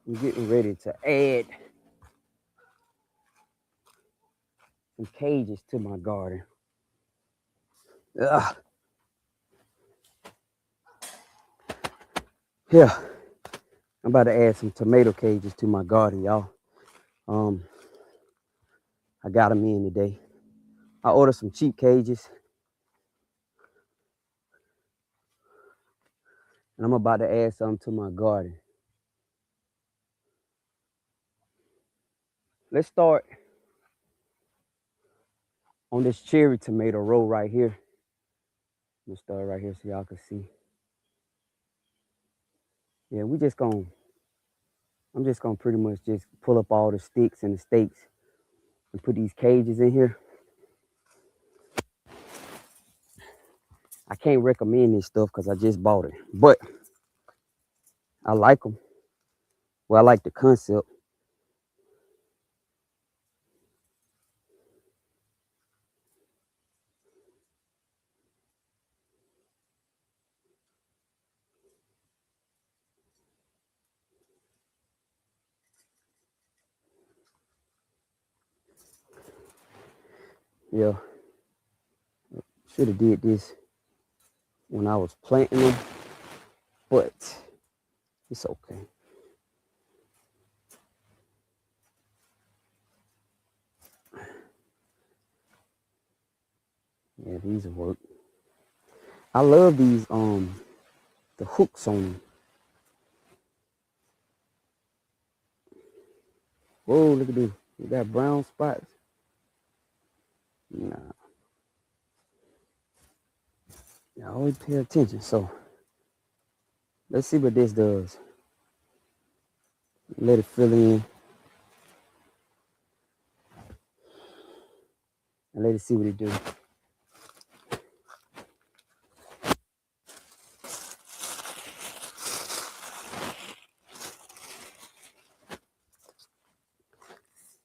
I'm getting ready to add some cages to my garden. Ugh. Yeah, I'm about to add some tomato cages to my garden, y'all. Um, I got them in today. I ordered some cheap cages, and I'm about to add some to my garden. Let's start on this cherry tomato row right here. Let's start right here so y'all can see. Yeah, I'm just gonna pretty much just pull up all the sticks and the stakes and put these cages in here. I can't recommend this stuff because I just bought it, but I like them. Well, I like the concept. Yeah, should have did this when I was planting them, but it's okay. Yeah, these will work. I love these the hooks on them. Whoa, look at this. You got brown spots. Nah, you always pay attention. So let's see what this does. Let it fill in and let it see what it do.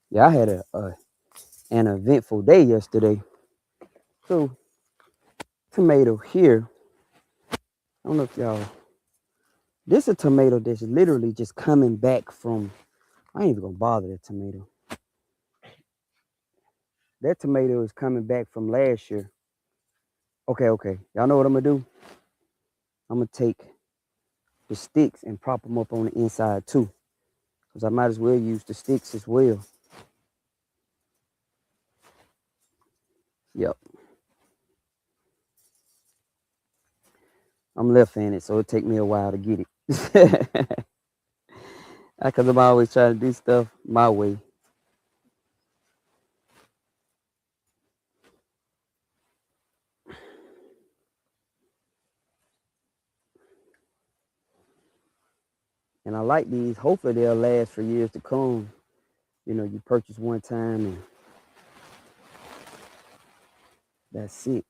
Yeah, I had an eventful day yesterday. So tomato here. I don't know if y'all. This is a tomato that's literally just coming back from. I ain't even gonna bother that tomato. That tomato is coming back from last year. Okay. Y'all know what I'm gonna do? I'm gonna take the sticks and prop them up on the inside too, because I might as well use the sticks as well. Yep. I'm left-handed, so it take me a while to get it. Because I'm always trying to do stuff my way. And I like these. Hopefully they'll last for years to come. You know, you purchase one time and that's it.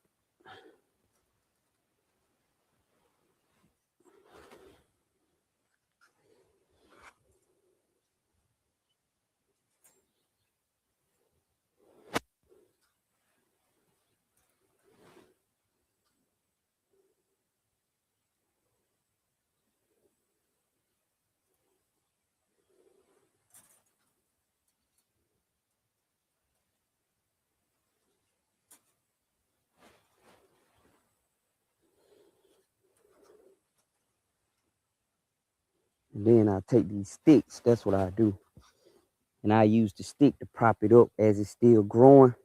And then I take these sticks. That's what I do. And I use the stick to prop it up as it's still growing.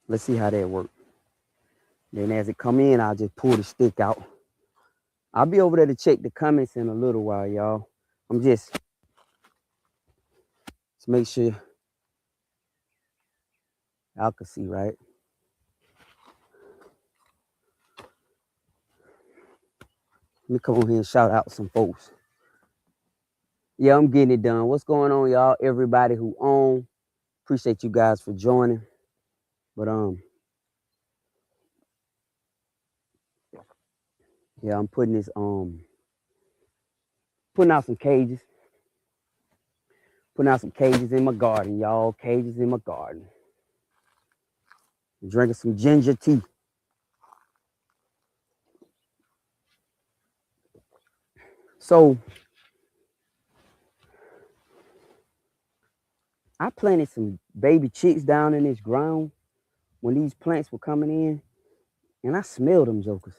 Let's see how that works. Then as it come in, I'll just pull the stick out. I'll be over there to check the comments in a little while, y'all. I'm just to make sure y'all can see, right? Let me come on here and shout out some folks. Yeah, I'm getting it done. What's going on, y'all? Everybody who on, appreciate you guys for joining. But yeah, I'm putting this putting out some cages. Putting out some cages in my garden, y'all. Cages in my garden. Drinking some ginger tea. So I planted some baby chicks down in this ground when these plants were coming in, and I smelled them jokers.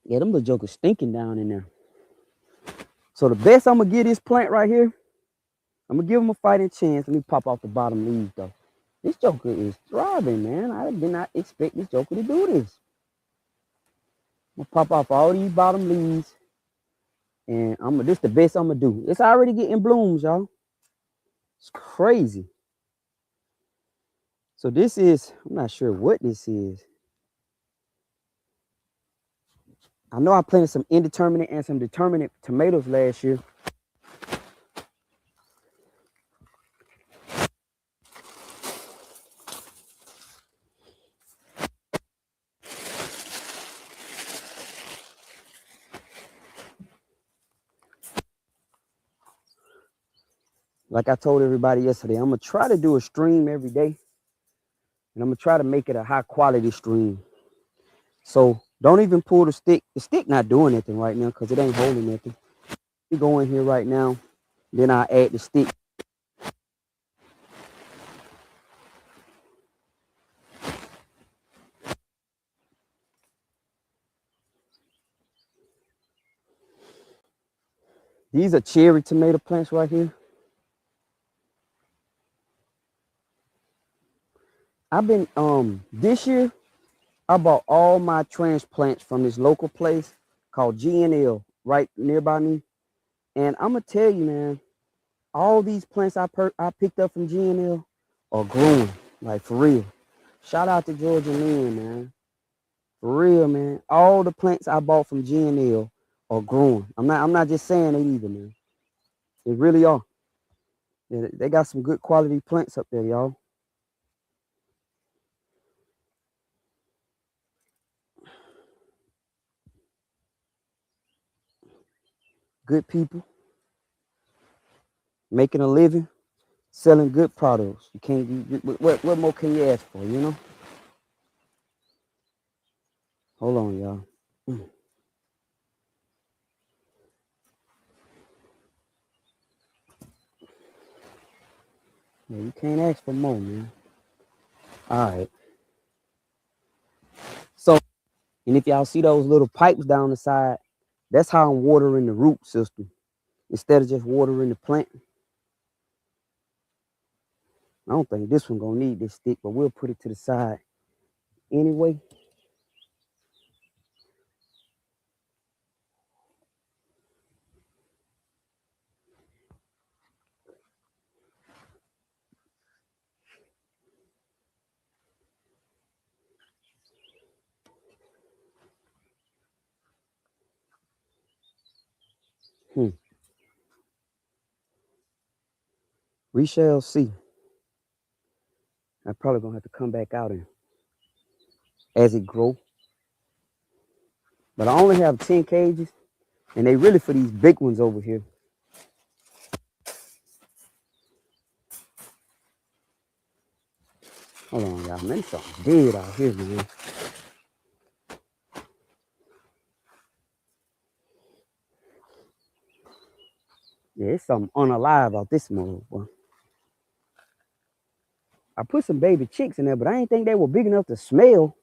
Yeah, them little jokers stinking down in there. So the best I'm gonna give this plant right here, I'm gonna give him a fighting chance. Let me pop off the bottom leaves though. This joker is thriving, man. I did not expect this joker to do this. I'm gonna pop off all these bottom leaves, and this the best I'm gonna do. It's already getting blooms, y'all. It's crazy. So this is, I'm not sure what this is. I know I planted some indeterminate and some determinate tomatoes last year. Like I told everybody yesterday, I'm gonna try to do a stream every day, and I'm gonna try to make it a high quality stream. So don't even pull the stick. The stick not doing anything right now because it ain't holding nothing. You go in here right now, then I add the stick. These are cherry tomato plants right here. I've been this year I bought all my transplants from this local place called GNL right nearby me. And I'm gonna tell you, man, all these plants I picked up from GNL are growing, like for real. Shout out to Georgia Lynn, man. For real, man. All the plants I bought from GNL are growing. I'm not just saying it either, man. They really are. They got some good quality plants up there, y'all. Good people making a living, selling good products. You can't. What more can you ask for? You know. Hold on, y'all. Yeah, you can't ask for more, man. All right. So, and if y'all see those little pipes down the side, that's how I'm watering the root system instead of just watering the plant. I don't think this one gonna need this stick, but we'll put it to the side anyway. We shall see. I'm probably gonna have to come back out and as it grow. But I only have 10 cages, and they really for these big ones over here. Hold on, y'all. Man, something dead out here, man. Yeah, it's something unalive out this mother, boy. I put some baby chicks in there, but I didn't think they were big enough to smell.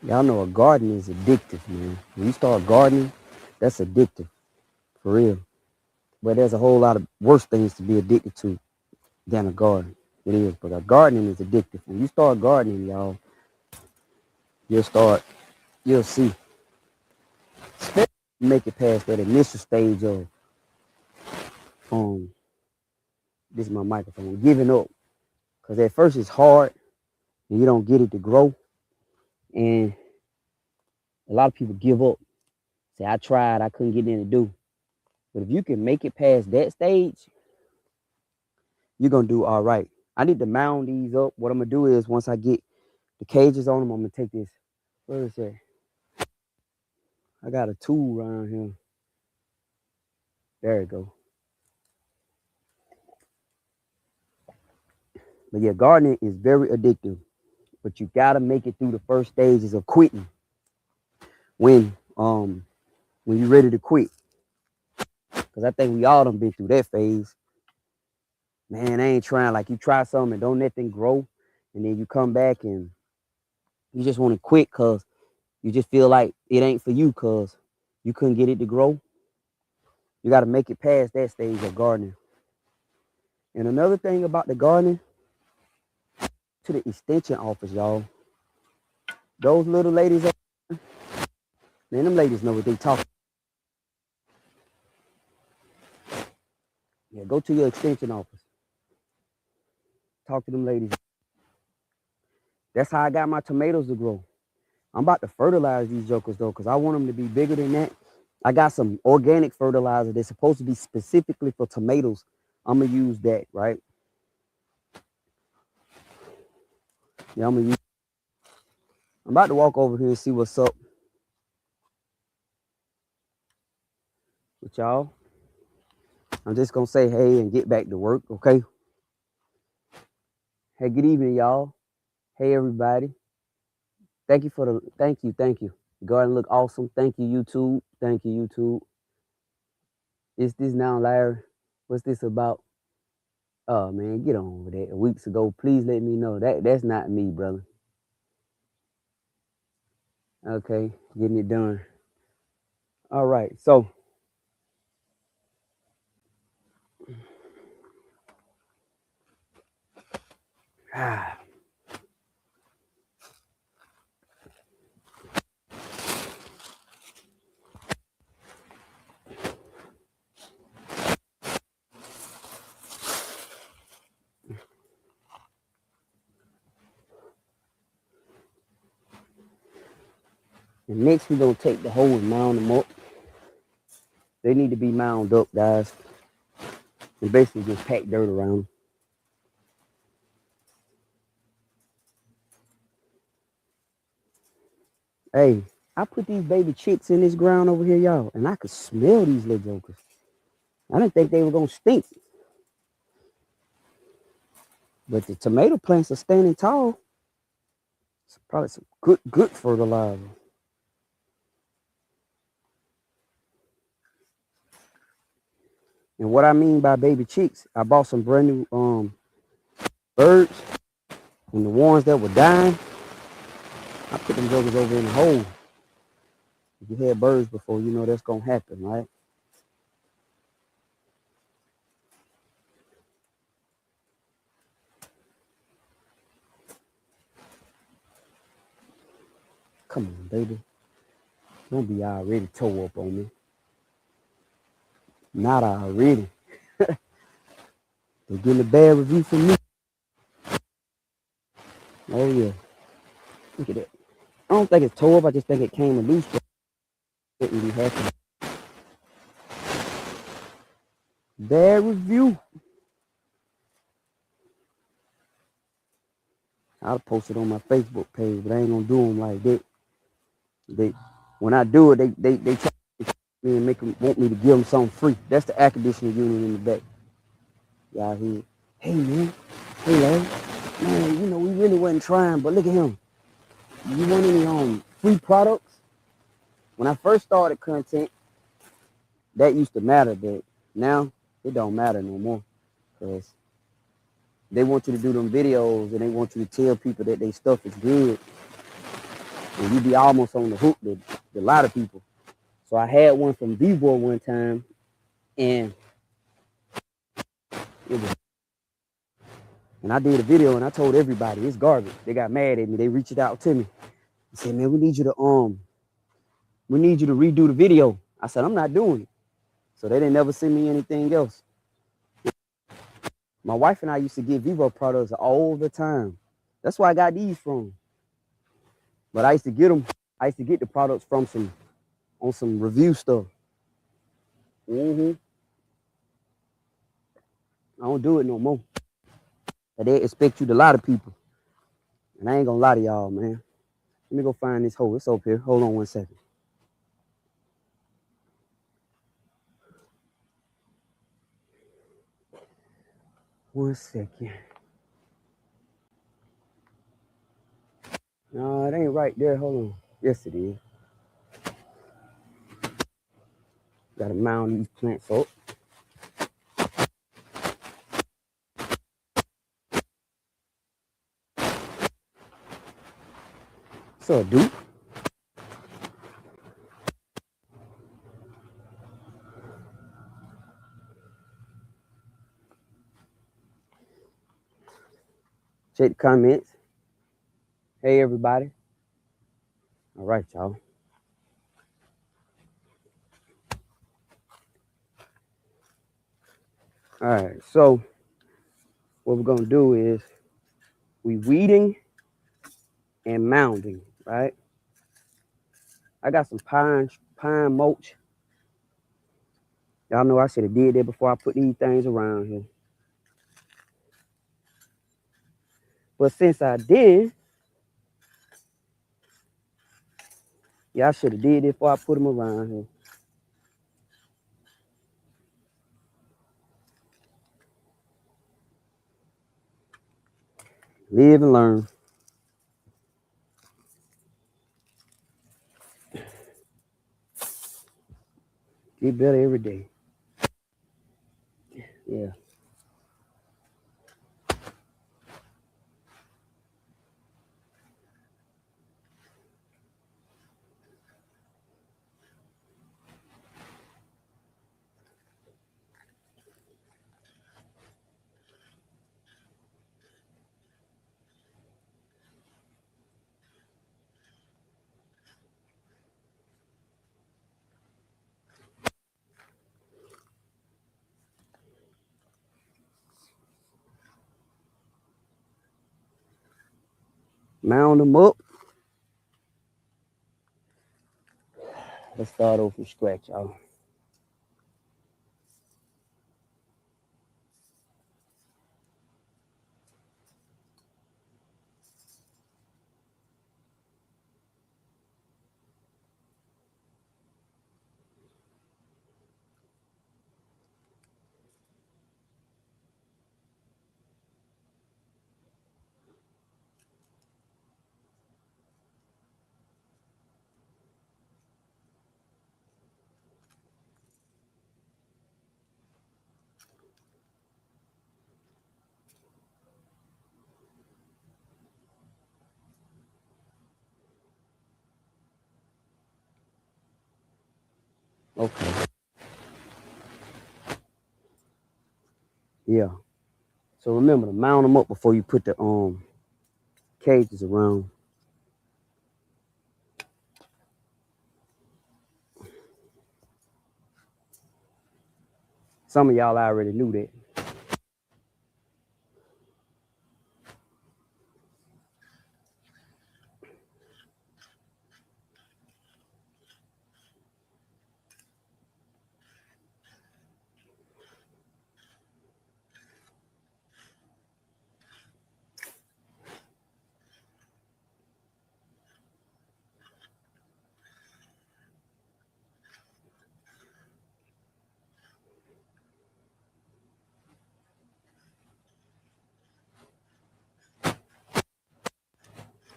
Y'all know a garden is addictive, man. When you start gardening, that's addictive, for real. But there's a whole lot of worse things to be addicted to than a garden. It is, but a gardening is addictive. When you start gardening, y'all, you'll see. Especially make it past that initial stage of this is my microphone, giving up. Because at first it's hard and you don't get it to grow. And a lot of people give up. Say, I tried, I couldn't get anything to do. But if you can make it past that stage, you're going to do all right. I need to mound these up. What I'm going to do is once I get the cages on them, I'm going to take this. Where is that? I got a tool around here. There we go. But yeah, gardening is very addictive. But you got to make it through the first stages of quitting. When you're ready to quit. Because I think we all done been through that phase. Man, I ain't trying. Like you try something and don't nothing grow. And then you come back and you just want to quit because you just feel like it ain't for you because you couldn't get it to grow. You got to make it past that stage of gardening. And another thing about the gardening, to the extension office, y'all. Those little ladies, man, them ladies know what they talk. Yeah, go to your extension office. Talk to them ladies. That's how I got my tomatoes to grow. I'm about to fertilize these jokers though, because I want them to be bigger than that. I got some organic fertilizer that's supposed to be specifically for tomatoes. I'm gonna use that, right? Yeah, I'm about to walk over here and see what's up with y'all. I'm just gonna say hey and get back to work, okay? Hey, good evening, y'all. Hey, everybody. Thank you. Garden look awesome. Thank you, YouTube. Thank you, YouTube. Is this now, Larry? What's this about? Oh man, get on with that. Weeks ago, please let me know. That's not me, brother. Okay, getting it done. All right, so and next we're gonna take the hole and mound them up. They need to be mounded up, guys. And basically just pack dirt around them. Hey, I put these baby chicks in this ground over here, y'all, and I could smell these little jokers. I didn't think they were gonna stink. But the tomato plants are standing tall. It's probably some good fertilizer. And what I mean by baby chicks, I bought some brand new birds, and the ones that were dying, I put them jokers over in the hole. If you had birds before, you know that's gonna happen, right? Come on, baby. Don't be already toe up on me. Not already. They're getting a bad review from me. Oh yeah. Look at that. I don't think it's toe up, I just think it came loose. Shouldn't be happening. Bad review. I'll post it on my Facebook page, but I ain't gonna do them like that. When I do it, they try me and make them want me to give them something free. That's the air conditioning unit in the back. Y'all hear? Hey man, hey Larry, man, you know we really wasn't trying, but look at him. You want any free products? When I first started content, that used to matter, but now it don't matter no more, because they want you to do them videos and they want you to tell people that their stuff is good. and you be almost on the hook to a lot of people. So I had one from Vivo one time, and it was, and I did a video and I told everybody it's garbage. They got mad at me. They reached out to me and said, "Man, we need you to redo the video." I said, "I'm not doing it." So they didn't ever send me anything else. My wife and I used to get Vivo products all the time. That's where I got these from. But I used to get them. I used to get the products from some review stuff. I don't do it no more. But they expect you to lie to people. And I ain't gonna lie to y'all, man. Let me go find this hole. It's up here. Hold on 1 second. One second. No, it ain't right there. Hold on. Yes, it is. Gotta mound these plants up. So, dude. Check the comments. Hey, everybody. All right, y'all. All right. So, what we're gonna do is we weeding and mounding, right? I got some pine mulch. Y'all know I should have did that before I put these things around here. But since I did, y'all should have did it before I put them around here. Live and learn. Get better every day. Yeah. Mound them up. Let's start over from scratch, y'all. Okay. Yeah. So remember to mount them up before you put the cages around. Some of y'all already knew that.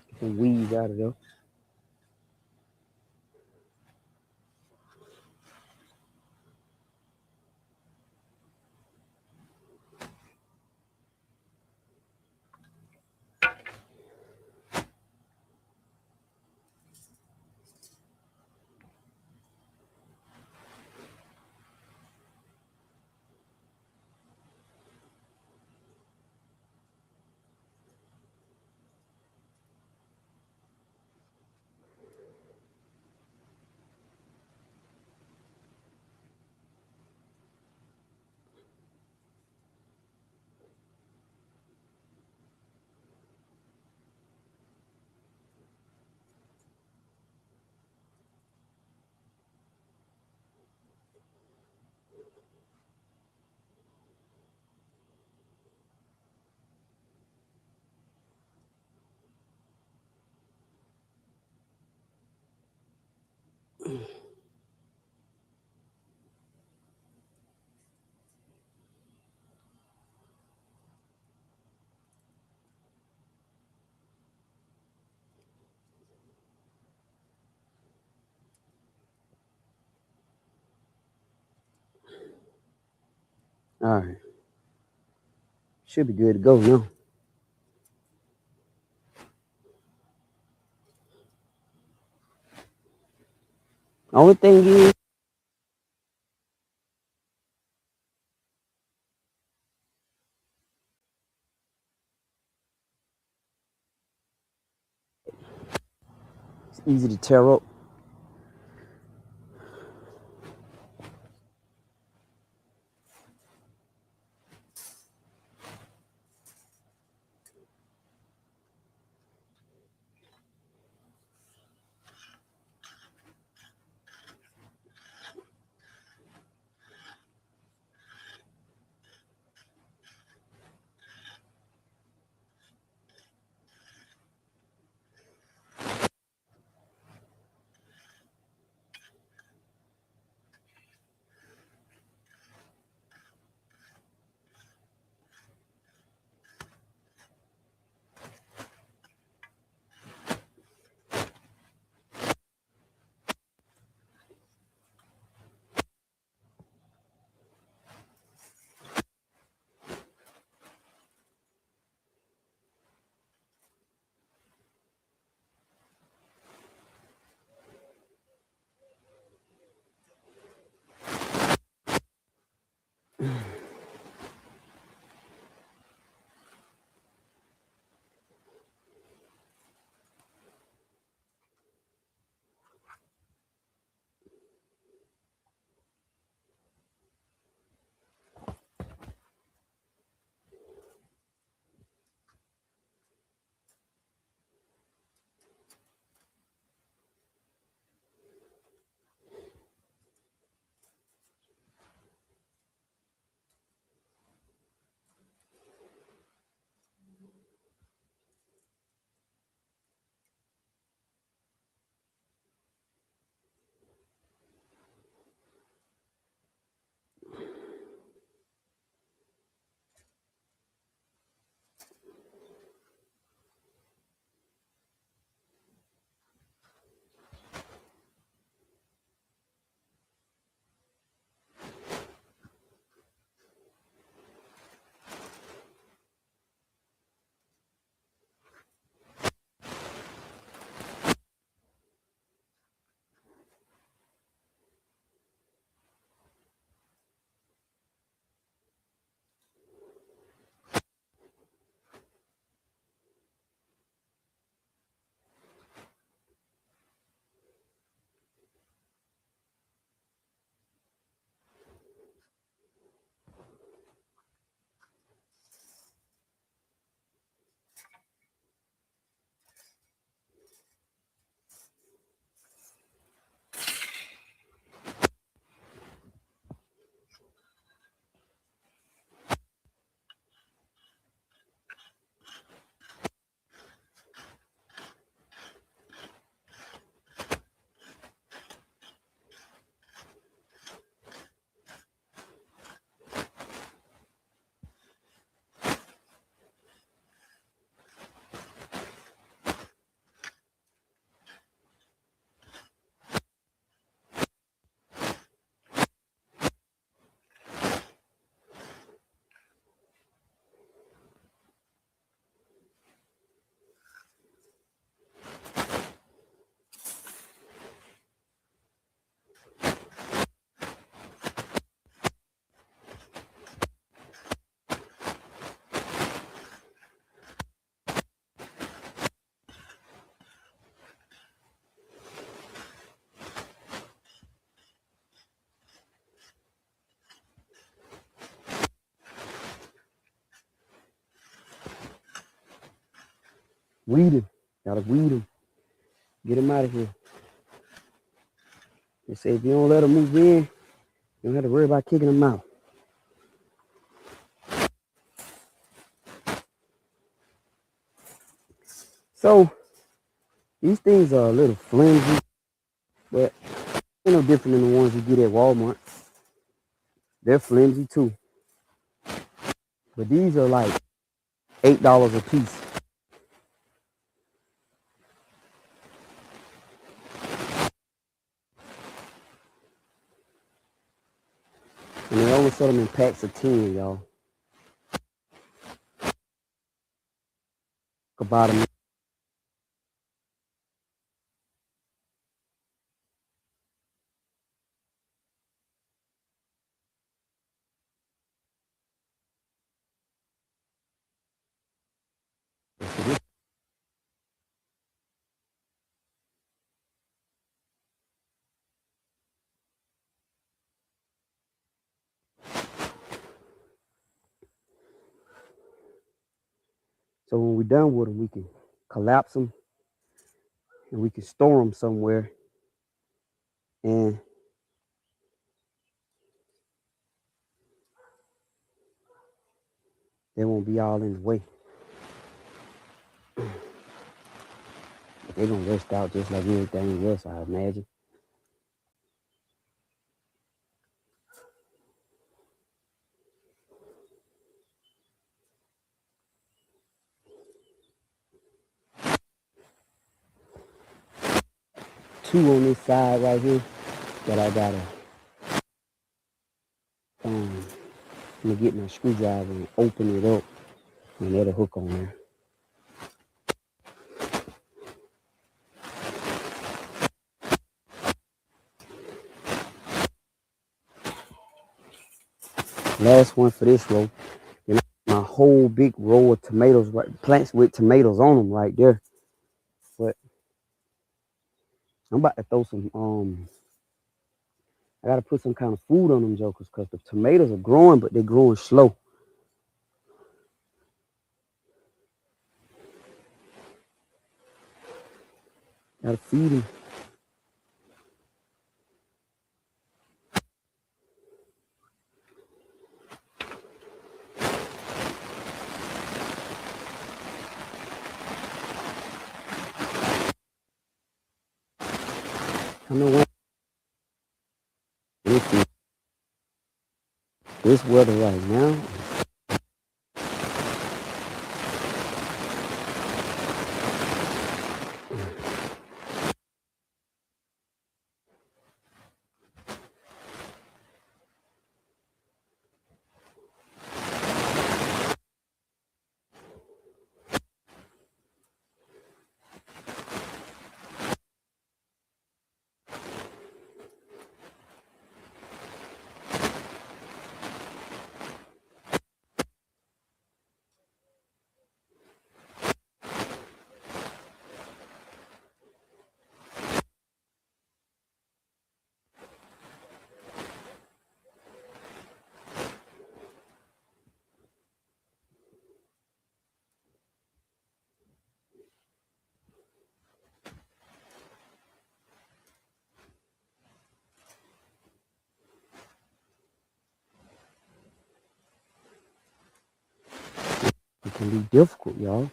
Get some weeds out of there. All right. Should be good to go now. Only thing is, it's easy to tear up. Weed him. Gotta weed him. Get him out of here. They say if you don't let him move in, you don't have to worry about kicking him out. So these things are a little flimsy, but Ain't no different than the ones you get at Walmart. They're flimsy too. But these are like $8 a piece. And they only sell them in packs of 10, y'all. Could buy them. So when we're done with them, we can collapse them and we can store them somewhere. And they won't be all in the way. They're going to rest out just like everything else, I imagine. Two on this side right here that I gotta I'm gonna get my screwdriver and open it up and let a hook on there. Last one for this row. And my whole big row of tomatoes, right, plants with tomatoes on them right there. But I'm about to throw some I gotta put some kind of food on them jokers because the tomatoes are growing, but they're growing slow. Gotta feed them. I know when this weather right now. It can be difficult, y'all.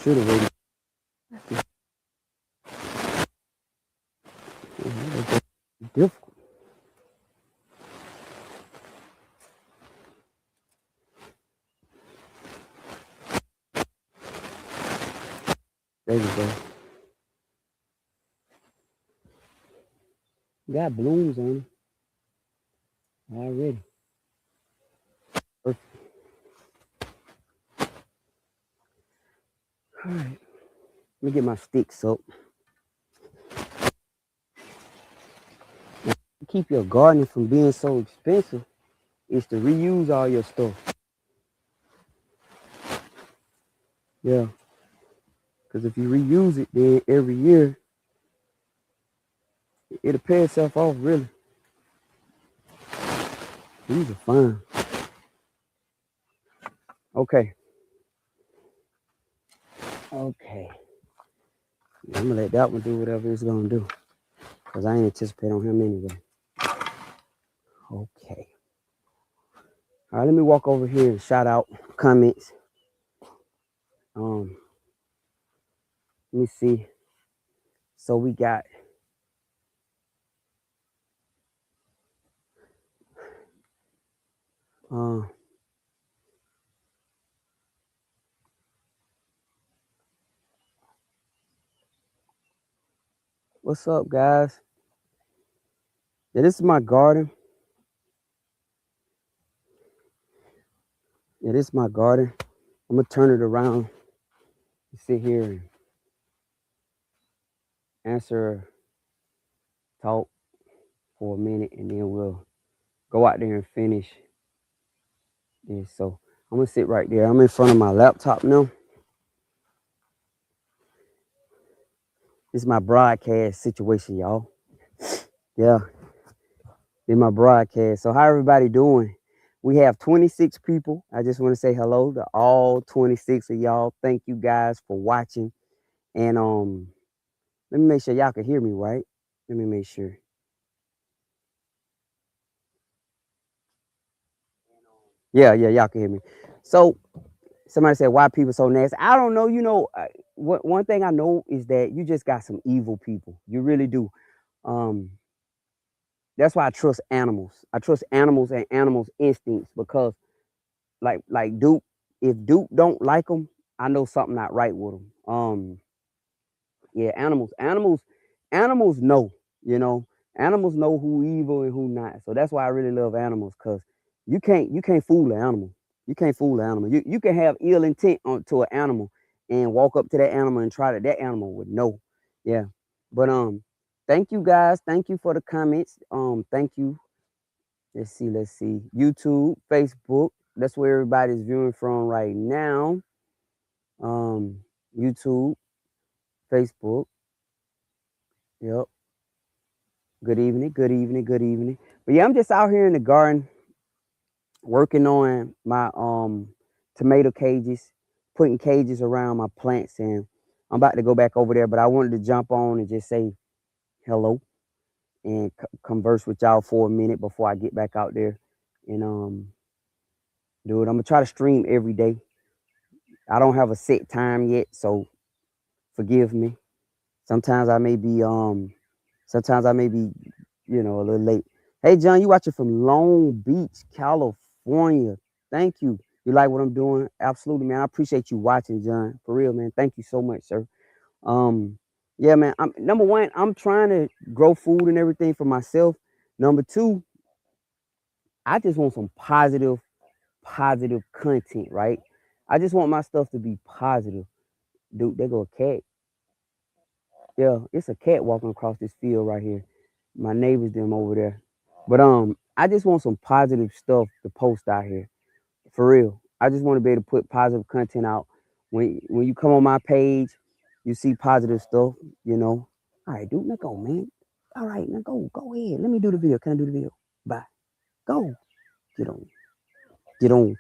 Should have waited. Difficult. There you go. Got blooms on them already. Perfect. All right. Let me get my stick soap. Keep your gardening from being so expensive is to reuse all your stuff. Yeah. Because if you reuse it, then every year, it'll pay itself off, really. These are fine. Okay. Okay. I'm going to let that one do whatever it's going to do. Because I ain't anticipate on him anyway. Okay. All right, let me walk over here and shout out comments. Let me see. So we got uh what's up, guys? Yeah, this is my garden. Yeah, this is my garden. I'm gonna turn it around and sit here and answer, talk for a minute, and then we'll go out there and finish this. So I'm gonna sit right there. I'm in front of my laptop now. This is my broadcast situation, y'all. Yeah, this is my broadcast. So how everybody doing? We have 26 people. I just want to say hello to all 26 of y'all. Thank you guys for watching. And let me make sure y'all can hear me, right? Let me make sure. Yeah, y'all can hear me. So somebody said, why people so nasty? I don't know. One thing I know is that you just got some evil people. You really do. Um, that's why I trust animals. I trust animals and animals' instincts because, like Duke, if Duke don't like them, I know something not right with them. Yeah, animals know. You know, animals know who evil and who not. So that's why I really love animals because you can't fool an animal. You can't fool an animal. You can have ill intent on to an animal and walk up to that animal and try that animal would know. Yeah, but thank you guys. Thank you for the comments. Thank you. Let's see. YouTube, Facebook. That's where everybody's viewing from right now. Um, YouTube, Facebook. Yep. Good evening, good evening, good evening. But yeah, I'm just out here in the garden working on my tomato cages, putting cages around my plants, and I'm about to go back over there. But I wanted to jump on and just say hello and converse with y'all for a minute before I get back out there and do it. I'm gonna try to stream every day. I don't have a set time yet, so forgive me. Sometimes I may be sometimes I may be, a little late. Hey John, you watching from Long Beach, California. Thank you. You like what I'm doing? Absolutely, man. I appreciate you watching, John. For real, man. Thank you so much, sir. Um, yeah, man. I'm number one, I'm trying to grow food and everything for myself. Number two, I just want some positive content, right? I just want my stuff to be positive. Dude, there go a cat. Yeah, it's a cat walking across this field right here. My neighbors them over there. But I just want some positive stuff to post out here. For real. I just want to be able to put positive content out. When you come on my page, you see positive stuff, you know. All right, dude, now go, man. All right, now go ahead. Let me do the video. Can I do the video? Bye. Go. Get on. Get on.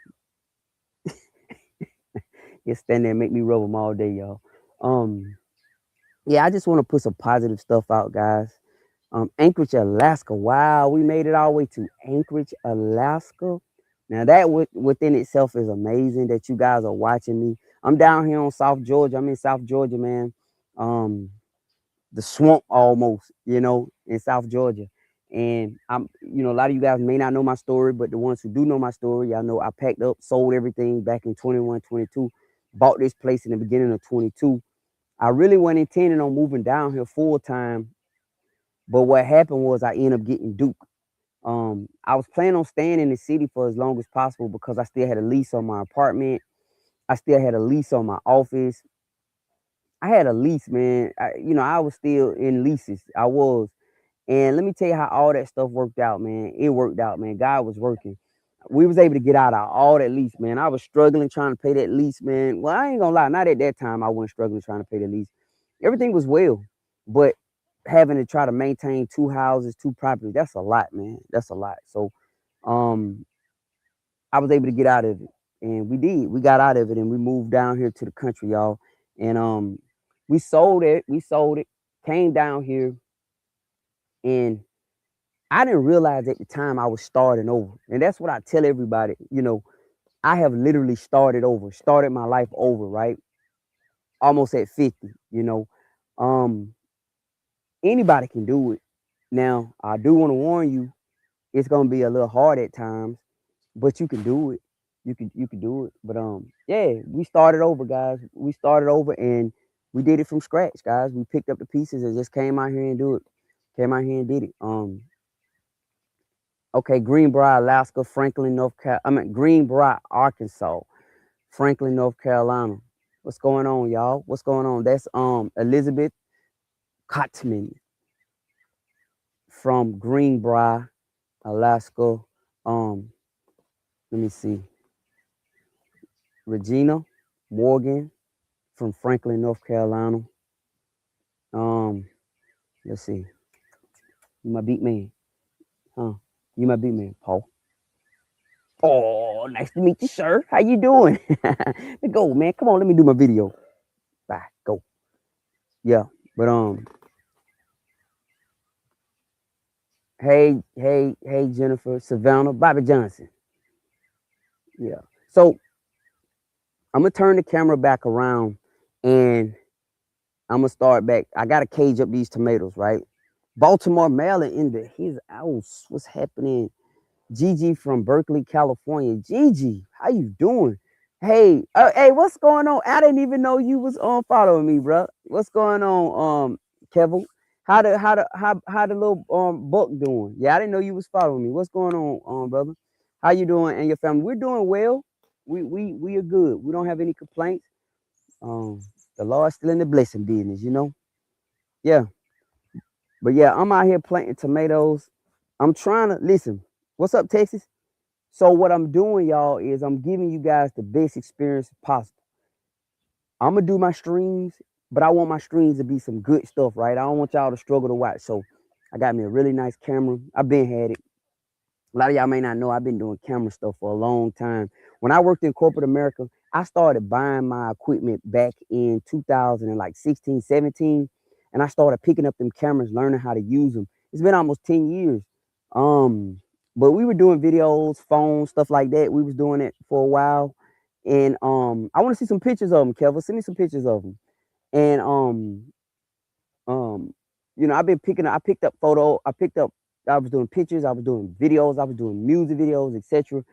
Just stand there and make me rub them all day, y'all. Um, yeah, I just want to put some positive stuff out, guys. Anchorage, Alaska. Wow, we made it all the way to Anchorage, Alaska. Now that within itself is amazing that you guys are watching me. I'm down here on South Georgia. I'm in South Georgia, man. Um, the swamp almost, in South Georgia. And a lot of you guys may not know my story, but the ones who do know my story, y'all know I packed up, sold everything back in 21, 22, bought this place in the beginning of 22. I really wasn't intending on moving down here full time, but what happened was I ended up getting Duke. I was planning on staying in the city for as long as possible because I still had a lease on my apartment. I still had a lease on my office. I had a lease, man. I was still in leases. I was. And let me tell you how all that stuff worked out, man. It worked out, man. God was working. We was able to get out of all that lease, man. I was struggling trying to pay that lease, man. Well, I ain't gonna lie, not at that time I wasn't struggling trying to pay the lease. Everything was well, but having to try to maintain two houses, two properties, that's a lot, man. That's a lot. So um I was able to get out of it. And we did. We got out of it and we moved down here to the country, y'all. And we sold it. We sold it, came down here, and I didn't realize at the time I was starting over. And that's what I tell everybody, I have literally started over, started my life over, right? almost at 50, you know. Um, Anybody can do it. Now, I do want to warn you, it's gonna be a little hard at times, but you can do it. You can do it. But yeah, we started over, guys. We started over and we did it from scratch, guys. We picked up the pieces and just came out here and do it. Came out here and did it. Okay, Greenbrier, Alaska, Franklin, North Carolina. I mean Greenbrier, Arkansas, Franklin, North Carolina. What's going on, y'all? What's going on? That's Elizabeth Cotman from Greenbrier, Alaska. Let me see. Regina Morgan from Franklin, North Carolina. Let's see. You my beat man, huh? You my beat man, Paul. Oh, nice to meet you, sir. How you doing? Let's go, man. Come on, let me do my video. Bye. Go. Yeah, but hey, Jennifer, Savannah, Bobby Johnson. Yeah. So I'm gonna turn the camera back around and I'm gonna start back. I gotta cage up these tomatoes, right? Baltimore, Maryland in his house. What's happening? Gigi from Berkeley, California. Gigi, how you doing? Hey, what's going on? I didn't even know you was on following me, bro. What's going on, Kevin? How the little buck doing? Yeah, I didn't know you was following me. What's going on, brother? How you doing and your family? We're doing well. We are good. We don't have any complaints. Um, the Lord's still in the blessing business, you know. Yeah, but yeah, I'm out here planting tomatoes. I'm trying to listen. What's up, Texas? So what I'm doing, y'all, is I'm giving you guys the best experience possible. I'm gonna do my streams, but I want my streams to be some good stuff, right? I don't want y'all to struggle to watch. So I got me a really nice camera. I've been had it. A lot of y'all may not know I've been doing camera stuff for a long time. When I worked in corporate America, I started buying my equipment back in 2016, 17, and I started picking up them cameras, learning how to use them. It's been almost 10 years. Um, but we were doing videos, phones, stuff like that. We was doing it for a while. And I want to see some pictures of them, Kevin. Send me some pictures of them. And um, I've been I picked up I was doing pictures, I was doing videos, I was doing music videos, etc.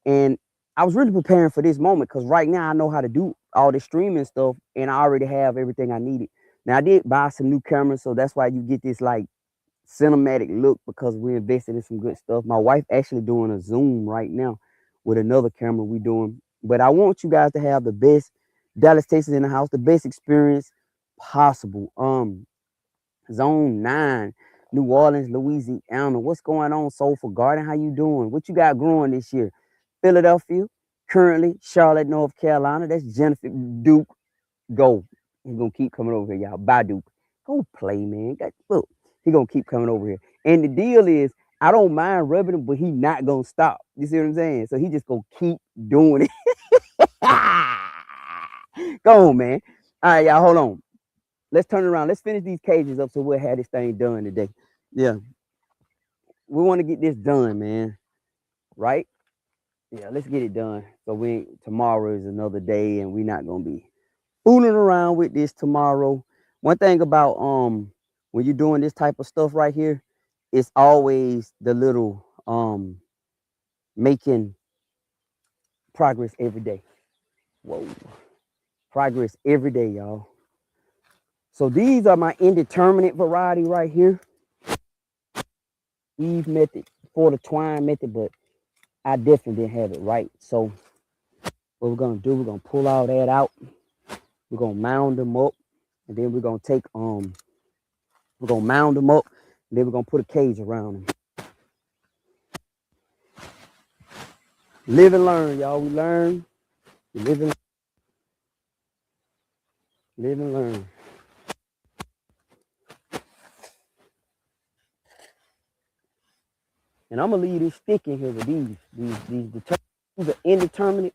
And I was really preparing for this moment because right now I know how to do all this streaming stuff and I already have everything I needed. Now I did buy some new cameras, so that's why you get this like cinematic look because we invested in some good stuff. My wife actually doing a Zoom right now with another camera we doing. But I want you guys to have the best Dallas, Texas in the house, the best experience possible. Zone 9, New Orleans, Louisiana. What's going on, Soulful Garden? How you doing? What you got growing this year? Philadelphia, currently Charlotte, North Carolina. That's Jennifer Duke. Go. He's gonna keep coming over here, y'all. Bye, Duke. Go play, man. Look, he gonna keep coming over here. And the deal is, I don't mind rubbing him, but he not gonna stop. You see what I'm saying? So he just gonna keep doing it. Go on, man. All right, y'all. Hold on. Let's turn it around. Let's finish these cages up so we'll have this thing done today. Yeah. We want to get this done, man. Right? Yeah, let's get it done. So tomorrow is another day and we're not gonna be fooling around with this tomorrow. One thing about when you're doing this type of stuff right here, it's always the little making progress every day. Whoa. Progress every day, y'all. So these are my indeterminate variety right here. Eve method for the twine method, but I definitely didn't have it right. So what we're gonna do, we're gonna pull all that out. We're gonna mound them up, and then we're gonna mound them up, and then we're gonna put a cage around them. Live and learn, y'all. We learn, we live and learn. And I'm gonna leave this stick in here with these are indeterminate.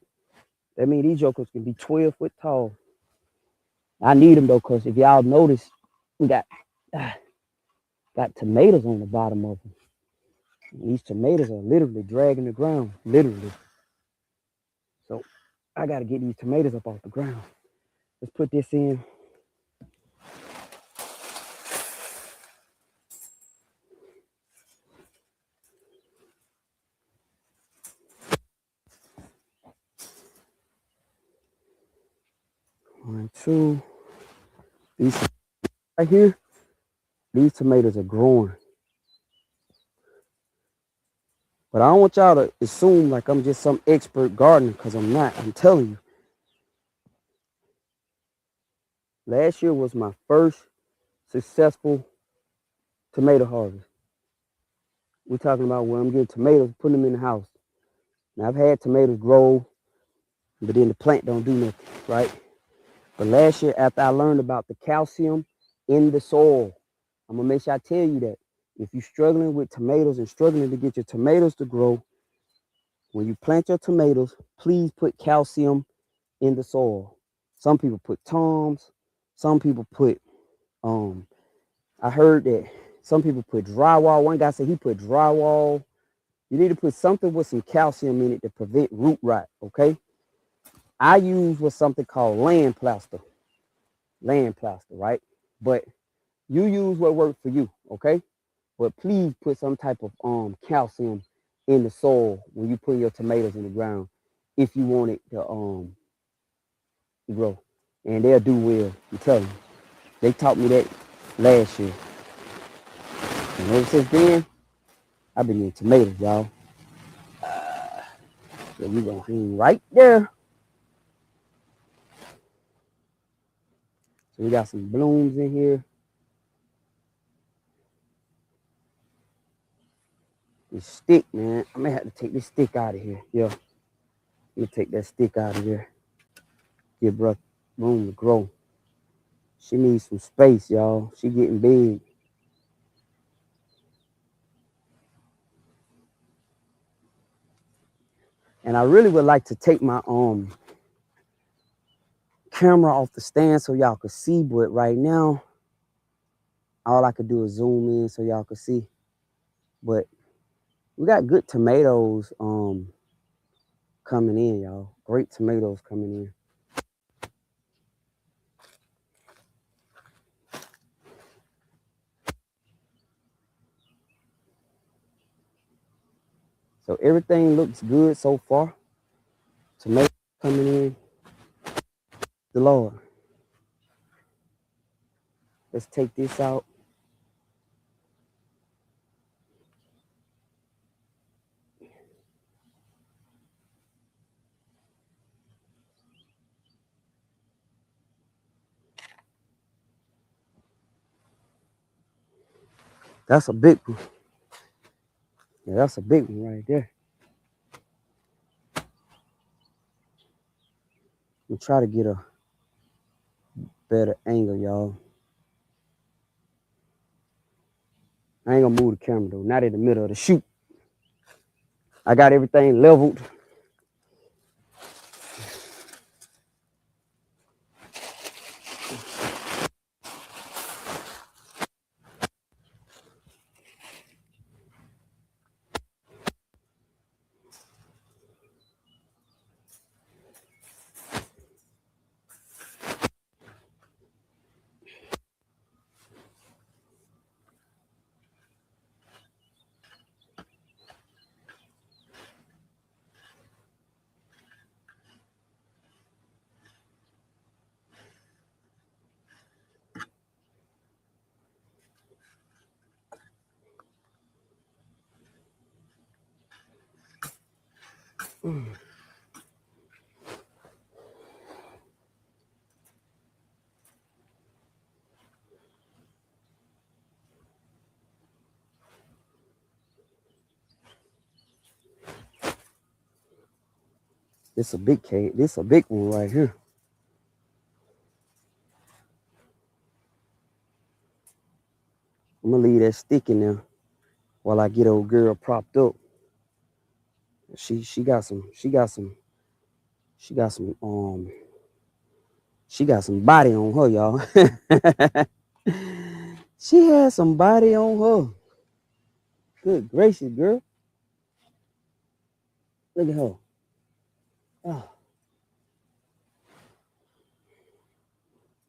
That means these jokers can be 12 foot tall. I need them though, cause if y'all notice, we got tomatoes on the bottom of them. These tomatoes are literally dragging the ground, literally. So I got to get these tomatoes up off the ground. Let's put this in. One, two. These right here, these tomatoes are growing. But I don't want y'all to assume like I'm just some expert gardener, because I'm not. I'm telling you. Last year was my first successful tomato harvest. We're talking about where I'm getting tomatoes, putting them in the house. Now, I've had tomatoes grow, but then the plant don't do nothing, right? But last year, after I learned about the calcium in the soil, I'm going to make sure I tell you that if you're struggling with tomatoes and struggling to get your tomatoes to grow, when you plant your tomatoes, please put calcium in the soil. Some people put Toms. Some people put, I heard that some people put drywall. One guy said he put drywall. You need to put something with some calcium in it to prevent root rot, okay? I use what's something called land plaster, right? But you use what works for you, okay? But please put some type of calcium in the soil when you put your tomatoes in the ground if you want it to grow. And they'll do well, I'm telling you. They taught me that last year. And ever since then, I've been eating tomatoes, y'all. So we're gonna hang right there. So we got some blooms in here. This stick, man. I may have to take this stick out of here. Yeah. Let me take that stick out of there. Give bruh room to grow. She needs some space, y'all. She getting big. And I really would like to take my camera off the stand so y'all could see, but right now, all I could do is zoom in so y'all could see. But we got good tomatoes coming in, y'all. Great tomatoes coming in. So everything looks good so far. Tomatoes coming in. The Lord. Let's take this out. That's a big one. Yeah, that's a big one right there. We'll try to get a better angle, y'all. I ain't gonna move the camera though, not in the middle of the shoot. I got everything leveled. This a big cake. This a big one right here. I'm gonna leave that stick in there while I get old girl propped up. She got some body on her, y'all. She has some body on her. Good gracious, girl. Look at her. Oh.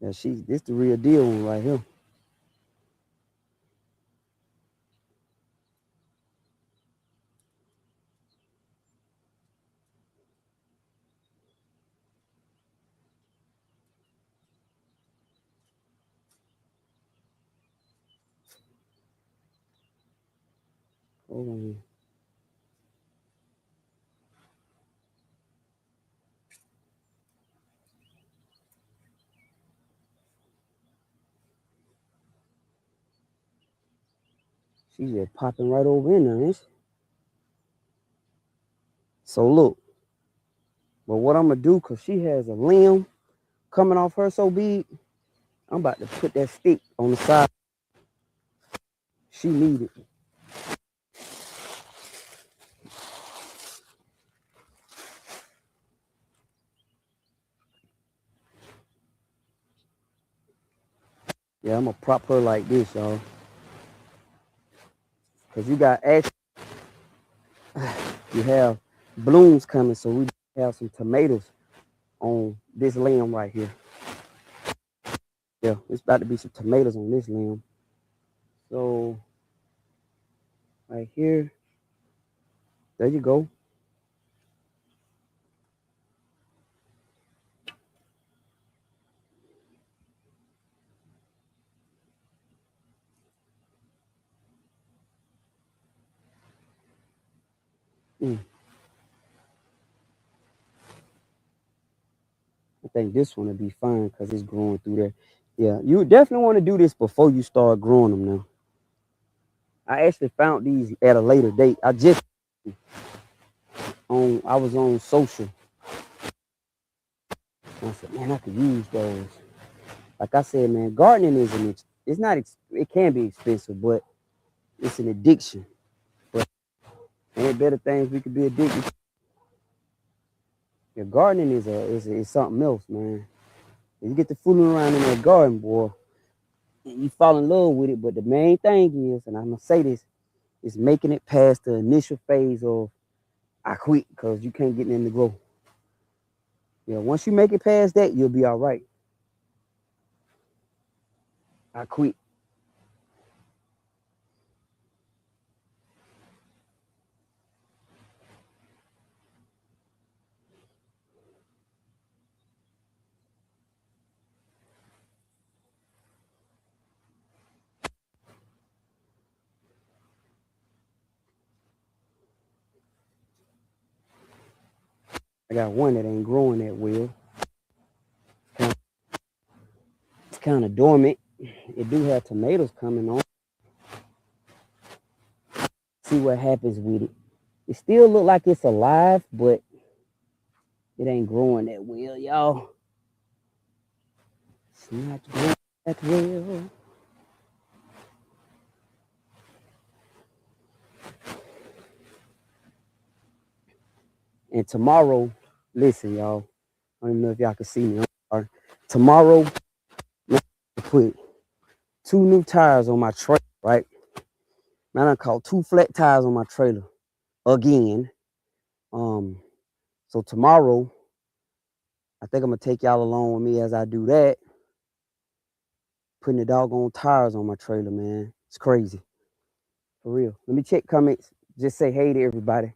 Yeah, this the real deal one right here. Hold on. She's just popping right over in there, ain't she? So look, but what I'm gonna do, cause she has a limb coming off her so big, I'm about to put that stick on the side. She need it. Yeah, I'm gonna prop her like this, y'all. Cause you got you have blooms coming, so we have some tomatoes on this limb right here. Yeah, it's about to be some tomatoes on this limb. So right here, there you go. Mm. I think this one will be fine because it's growing through there. Yeah, you definitely want to do this before you start growing them now. I actually found these at a later date. I was on social. And I said, man, I could use those. Like I said, man, gardening it's not, it can be expensive, but it's an addiction. But ain't better things we could be addicted to. Yeah, gardening is something else, man. You get to fooling around in that garden, boy, and you fall in love with it. But the main thing is, and I'm gonna say this, is making it past the initial phase of I quit because you can't get in the grow. Yeah, once you make it past that, you'll be all right. I quit. I got one that ain't growing that well. It's kind of dormant. It do have tomatoes coming on. See what happens with it. It still look like it's alive, but it ain't growing that well, y'all. It's not growing that well. And tomorrow, listen, y'all. I don't even know if y'all can see me. Tomorrow, I put 2 new tires on my trailer, right? Man, I caught 2 flat tires on my trailer again. Um, so tomorrow, I think I'm gonna take y'all along with me as I do that. Putting the doggone tires on my trailer, man. It's crazy. For real. Let me check comments. Just say hey to everybody.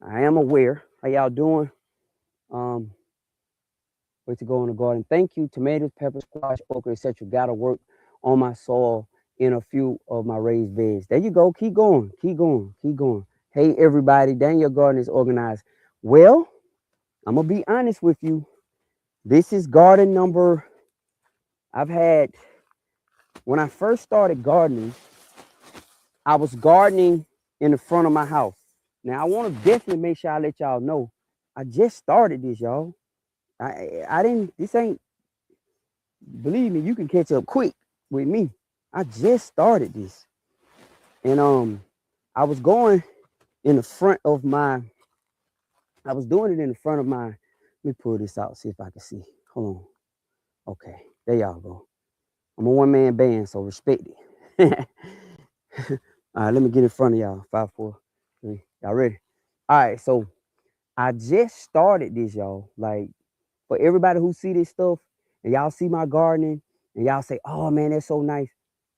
I am aware. How y'all doing? Um, way to go in the garden. Thank you. Tomatoes, peppers, squash, okra, etc. Gotta work on my soil in a few of my raised beds. There you go. Keep going. Keep going. Keep going. Hey everybody, Daniel Garden is organized. Well, I'm gonna be honest with you. This is garden number. I've had when I first started gardening, I was gardening in the front of my house. Now I want to definitely make sure I let y'all know. I just started this, y'all. I didn't. This ain't. Believe me, you can catch up quick with me. I just started this, and I was going in the front of my. I was doing it in the front of my. Let me pull this out, see if I can see. Hold on. Okay, there y'all go. I'm a one-man band, so respect it. All right, let me get in front of y'all. 5, 4, 3. Y'all ready? All right, so I just started this, y'all. Like for everybody who see this stuff and y'all see my gardening And y'all say, oh man, that's so nice.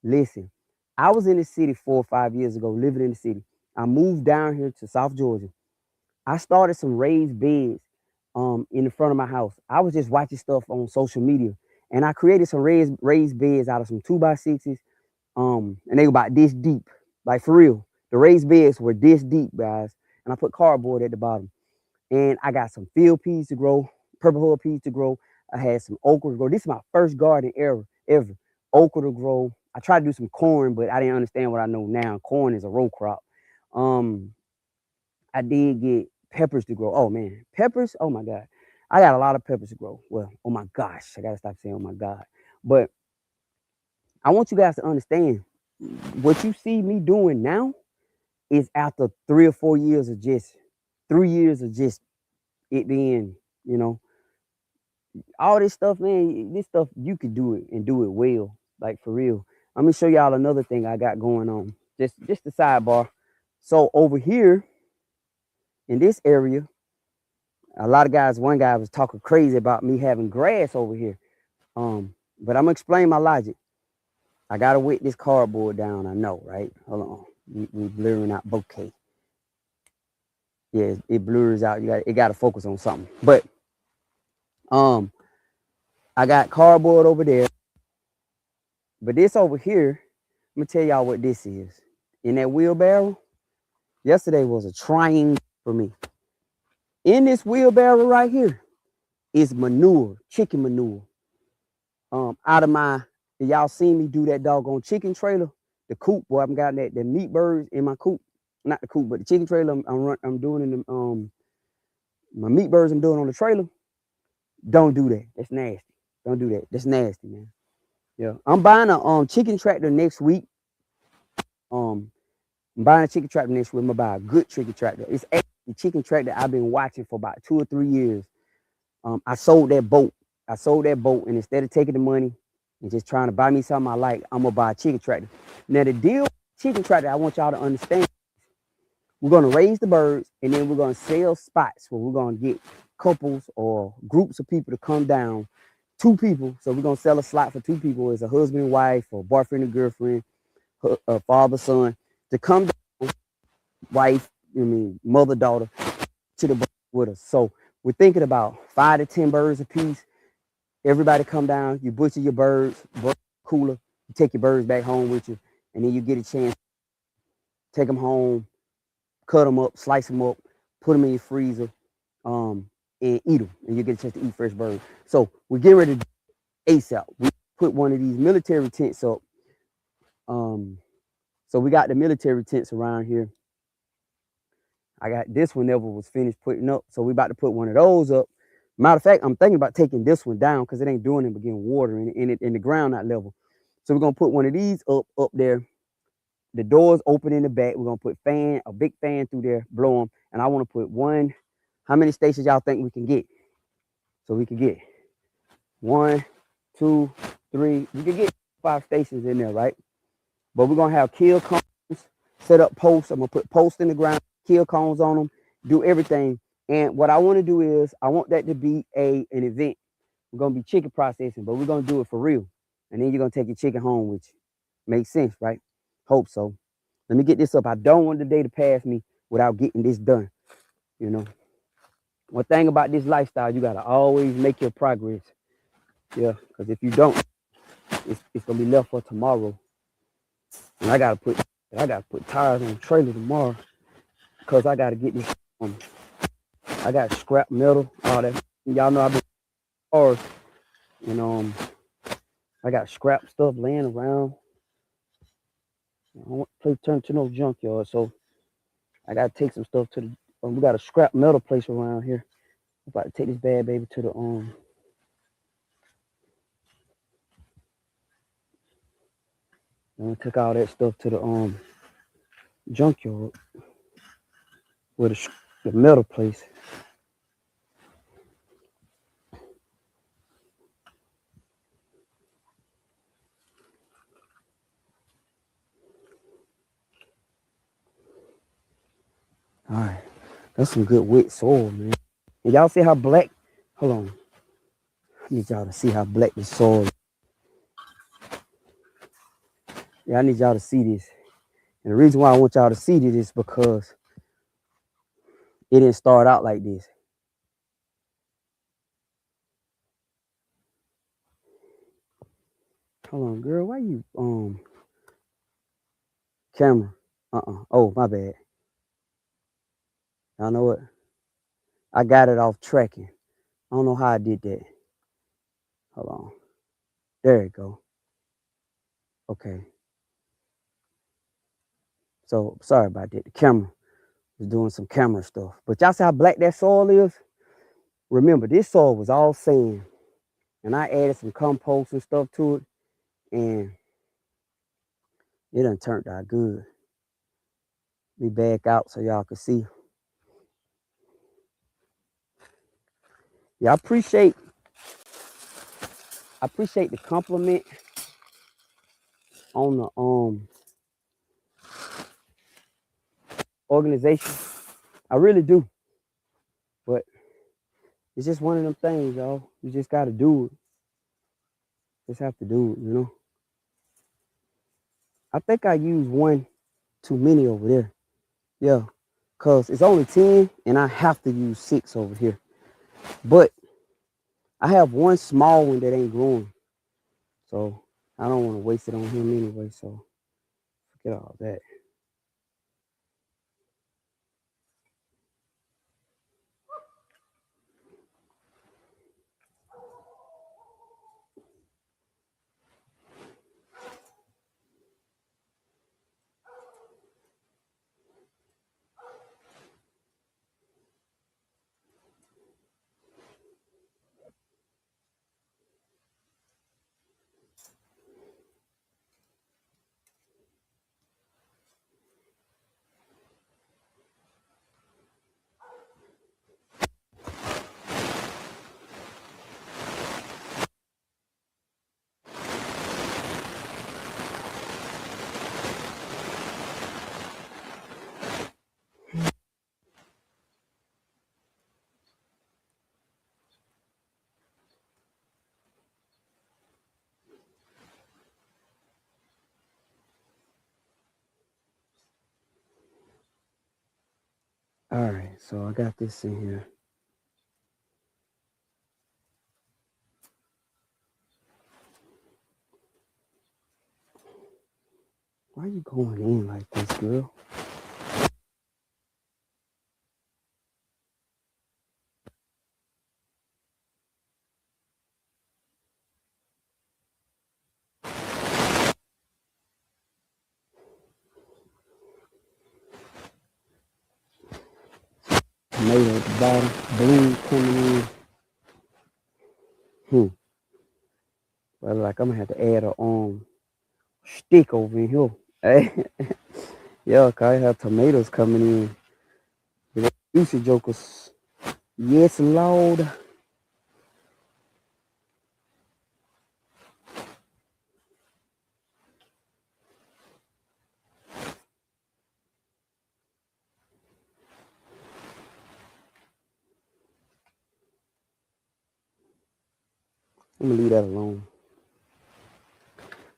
Listen, I was in the city 4 or 5 years ago, living in the city. I moved down here to South Georgia. I started some raised beds in the front of my house. I was just watching stuff on social media, and I created some raised beds out of some 2x6s. And they were about this deep, like for real. The raised beds were this deep, guys. And I put cardboard at the bottom. And I got some field peas to grow, purple heart peas to grow. I had some okra to grow. This is my first garden ever. Okra to grow. I tried to do some corn, but I didn't understand what I know now. Corn is a row crop. I did get peppers to grow. Oh man, peppers. Oh my God. I got a lot of peppers to grow. Well, oh my gosh. I gotta stop saying oh my God. But I want you guys to understand what you see me doing now is after 3 or 4 years of just 3 years of just it being, all this stuff, man. This stuff you could do it and do it well, like for real. Let me show y'all another thing I got going on. Just the sidebar. So over here in this area, a lot of guys. One guy was talking crazy about me having grass over here. But I'm gonna explain my logic. I gotta wet this cardboard down. I know, right? Hold on. We blurring out bouquet. Yeah, it blurs out. It gotta focus on something. But I got cardboard over there. But this over here, I'm gonna tell y'all what this is. In that wheelbarrow, yesterday was a trying for me. In this wheelbarrow right here is manure, chicken manure. Out of my, y'all seen me do that doggone chicken trailer, the coop. Boy, I've got the meat birds in my coop. Not the coop, but the chicken trailer I'm doing in the my meat birds I'm doing on the trailer. Don't do that. That's nasty. Don't do that. That's nasty, man. Yeah, I'm buying a chicken tractor next week. I'm buying a chicken tractor next week. I'm gonna buy a good chicken tractor. It's actually the chicken tractor I've been watching for about 2 or 3 years. I sold that boat. And instead of taking the money and just trying to buy me something I like, I'm gonna buy a chicken tractor. Now the deal with chicken tractor, I want y'all to understand. We're gonna raise the birds, and then we're gonna sell spots where we're gonna get couples or groups of people to come down. 2 people. So we're gonna sell a slot for 2 people as a husband and wife, or boyfriend and girlfriend, father, son, to come down, wife, mother, daughter, to the bird with us. So we're thinking about 5 to 10 birds a piece. Everybody come down, you butcher your birds, cooler, you take your birds back home with you, and then you get a chance to take them home, cut them up, slice them up, put them in your freezer, and eat them, and you get a chance to eat fresh birds. So we're getting ready to do ASAP. We put one of these military tents up. So we got the military tents around here. I got this one never was finished putting up, so we about to put one of those up. Matter of fact, I'm thinking about taking this one down because it ain't doing it but getting water in the ground not level. So we're gonna put one of these up there. The doors open in the back. We're gonna put a big fan through there, blow them. And I want to put one. How many stations y'all think we can get? So we can get 1, 2, 3. We can get 5 stations in there, right? But we're gonna have kill cones, set up posts. I'm gonna put posts in the ground, kill cones on them, do everything. And what I want to do is I want that to be an event. We're gonna be chicken processing, but we're gonna do it for real. And then you're gonna take your chicken home with you. Makes sense, right? Hope so. Let me get this up. I don't want the day to pass me without getting this done. One thing about this lifestyle, you gotta always make your progress. Yeah, because if you don't, it's gonna be left for tomorrow. And I gotta put tires on the trailer tomorrow because I gotta get this. I got scrap metal, all that. Y'all know I've been cars, and I got scrap stuff laying around. I don't want the place turned to no junkyard, so I gotta take some stuff to the. We got a scrap metal place around here. I'm about to take this bad baby to the I'm gonna take all that stuff to the junkyard with the metal place. All right, that's some good wet soil, man. And y'all see how black? Hold on, I need y'all to see how black the soil is. Yeah, I need y'all to see this. And the reason why I want y'all to see this is because it didn't start out like this. Hold on, girl. Why you camera? Oh, my bad. Y'all know what? I got it off tracking. I don't know how I did that. Hold on. There you go. Okay. So sorry about that. The camera was doing some camera stuff. But y'all see how black that soil is? Remember, this soil was all sand. And I added some compost and stuff to it. And it done turned out good. Be back out so y'all can see. Yeah, I appreciate the compliment on the organization. I really do. But it's just one of them things, y'all. You just gotta do it. Just have to do it, you know. I think I used one too many over there. Yeah. Cause it's only 10 and I have to use 6 over here. But I have one small one that ain't growing. So I don't want to waste it on him anyway. So forget all that. All right, so I got this in here. Why are you going in like this, girl? Tomato at the bottom, blue coming in. Well, like I'm gonna have to add a stick over in here. Hey, yeah, cause I have tomatoes coming in. The juicy jokers. Yes, Lord. I'm gonna leave that alone.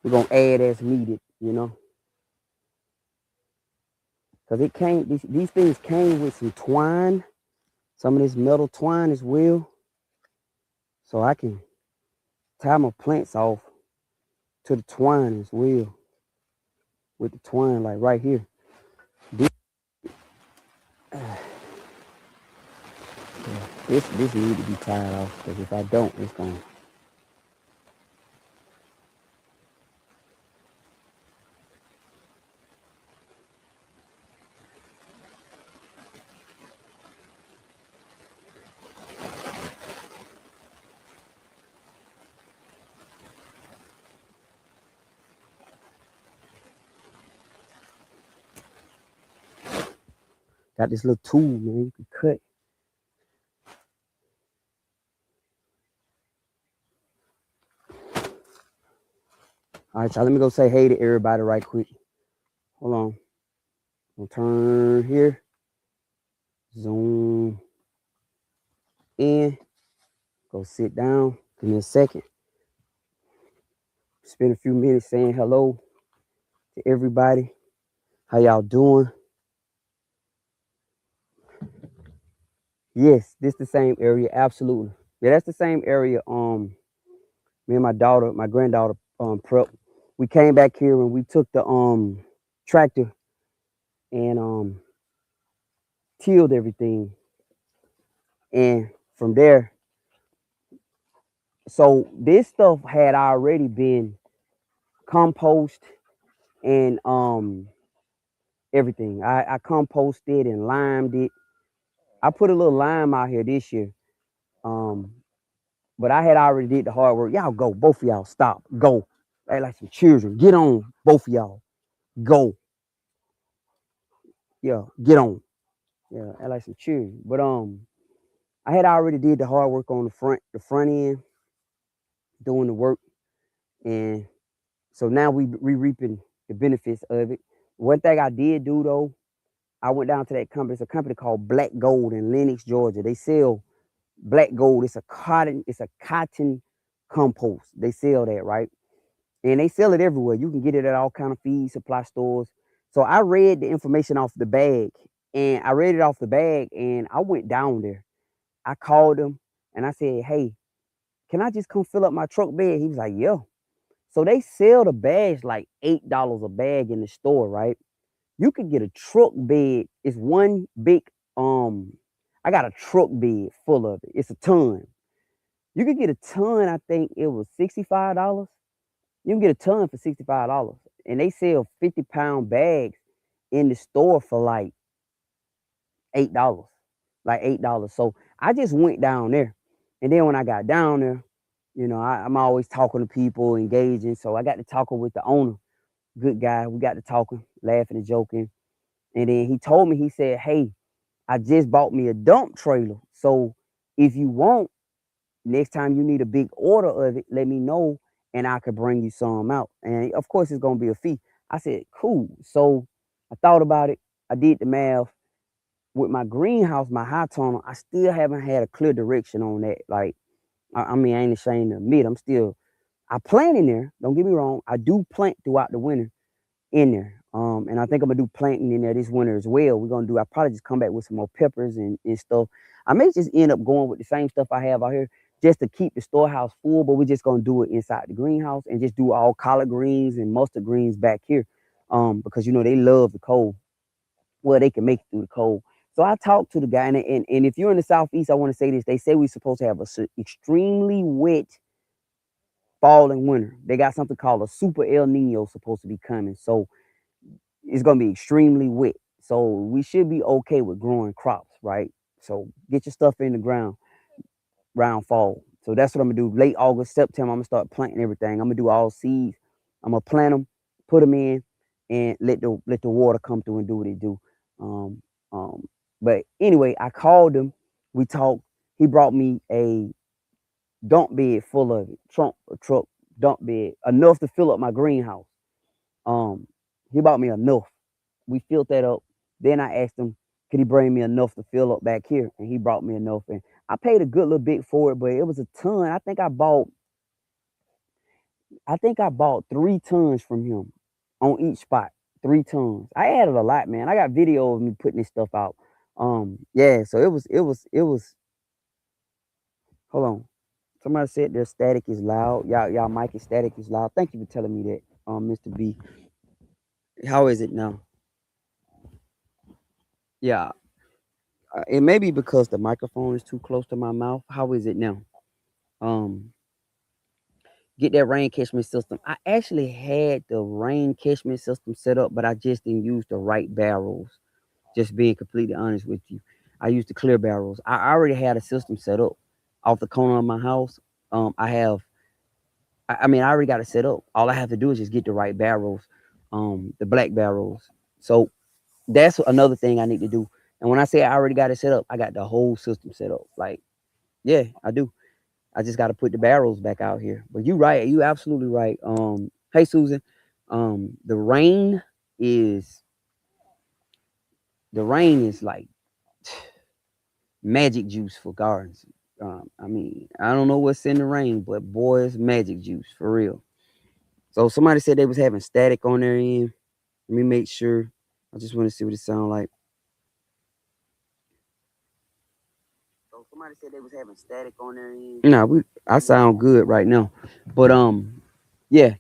We're gonna add as needed, you know. Cause it came, these things came with some twine, some of this metal twine as well. So I can tie my plants off to the twine as well. With the twine, like right here. This need to be tied off, because if I don't, it's gonna. Got this little tool, man, you can cut. All right, y'all, let me go say hey to everybody right quick. Hold on. I'll turn here. Zoom in. Go sit down. Give me a second. Spend a few minutes saying hello. to everybody. How y'all doing? Yes, this the same area. Absolutely. Yeah, that's the same area. Me and my daughter, my granddaughter, prep. We came back here and we took the tractor and tilled everything. And from there, so this stuff had already been compost and everything. I composted and limed it. I put a little lime out here this year. Um, but I had already did the hard work. Y'all go, both of y'all stop. Go. Like some children. Get on, both of y'all. Go. Yeah, get on. Yeah, like some children. But I had already did the hard work on the front end, doing the work. And so now we reaping the benefits of it. One thing I did do though, I went down to that company. It's a company called Black Gold in Lenox, Georgia. They sell Black Gold. It's a cotton compost. They sell that, right? And they sell it everywhere. You can get it at all kind of feed supply stores. So I read the information off the bag, and I read it off the bag, and I went down there. I called him and I said, "Hey, can I just come fill up my truck bed?" He was like, "Yeah." So they sell the bags like $8 a bag in the store, right? You could get a truck bed. It's one big I got a truck bed full of it. It's a ton. You could get a ton, I think it was $65. You can get a ton for $65. And they sell 50-pound bags in the store for like $8. Like $8. So I just went down there. And then when I got down there, I'm always talking to people, engaging. So I got to talking with the owner. Good guy. We got to talking, laughing and joking. And then he told me, he said, "Hey, I just bought me a dump trailer. So if you want, next time you need a big order of it, let me know and I could bring you some out. And of course, it's gonna be a fee." I said, "Cool." So I thought about it. I did the math with my greenhouse, my high tunnel. I still haven't had a clear direction on that. Like, I mean, I ain't ashamed to admit, I plant in there. Don't get me wrong. I do plant throughout the winter in there. And I think I'm gonna do planting in there this winter as well. I'll probably just come back with some more peppers and stuff. I may just end up going with the same stuff I have out here just to keep the storehouse full, but we're just gonna do it inside the greenhouse and just do all collard greens and mustard greens back here. Because they love the cold. Well, they can make it through the cold. So I talked to the guy, and if you're in the southeast, I want to say this. They say we're supposed to have a extremely wet fall and winter. They got something called a super El Nino supposed to be coming. So it's gonna be extremely wet. So we should be okay with growing crops, right? So get your stuff in the ground round fall. So that's what I'm gonna do. Late August, September, I'm gonna start planting everything. I'm gonna do all seeds. I'm gonna plant them, put them in, and let the water come through and do what it do. Um, but anyway, I called him. We talked. He brought me a dump bed full of it, truck dump bed, enough to fill up my greenhouse. Um, he bought me enough. We filled that up. Then I asked him, could he bring me enough to fill up back here? And he brought me enough. And I paid a good little bit for it, but it was a ton. I think I bought 3 tons from him on each spot. 3 tons. I added a lot, man. I got video of me putting this stuff out. Yeah, so it was hold on. Somebody said their static is loud. Y'all mic is static is loud. Thank you for telling me that, Mr. B. How is it now? Yeah, it may be because the microphone is too close to my mouth. How is it now? Um, get that rain catchment system. I actually had the rain catchment system set up, but I just didn't use the right barrels. Just being completely honest with you, I used the clear barrels. I already had a system set up off the corner of my house. I have. I mean, I already got it set up. All I have to do is just get the right barrels, the black barrels. So that's another thing I need to do. And when I say I already got it set up, I got the whole system set up. Like, yeah, I do. I just got to put the barrels back out here. But you right, you absolutely right. Hey Susan, the rain is like magic juice for gardens. I mean, I don't know what's in the rain, but boy, it's magic juice for real. So somebody said they was having static on their end. Let me make sure. I just want to see what it sounds like. So somebody said they was having static on their end. No, I sound good right now. But yeah.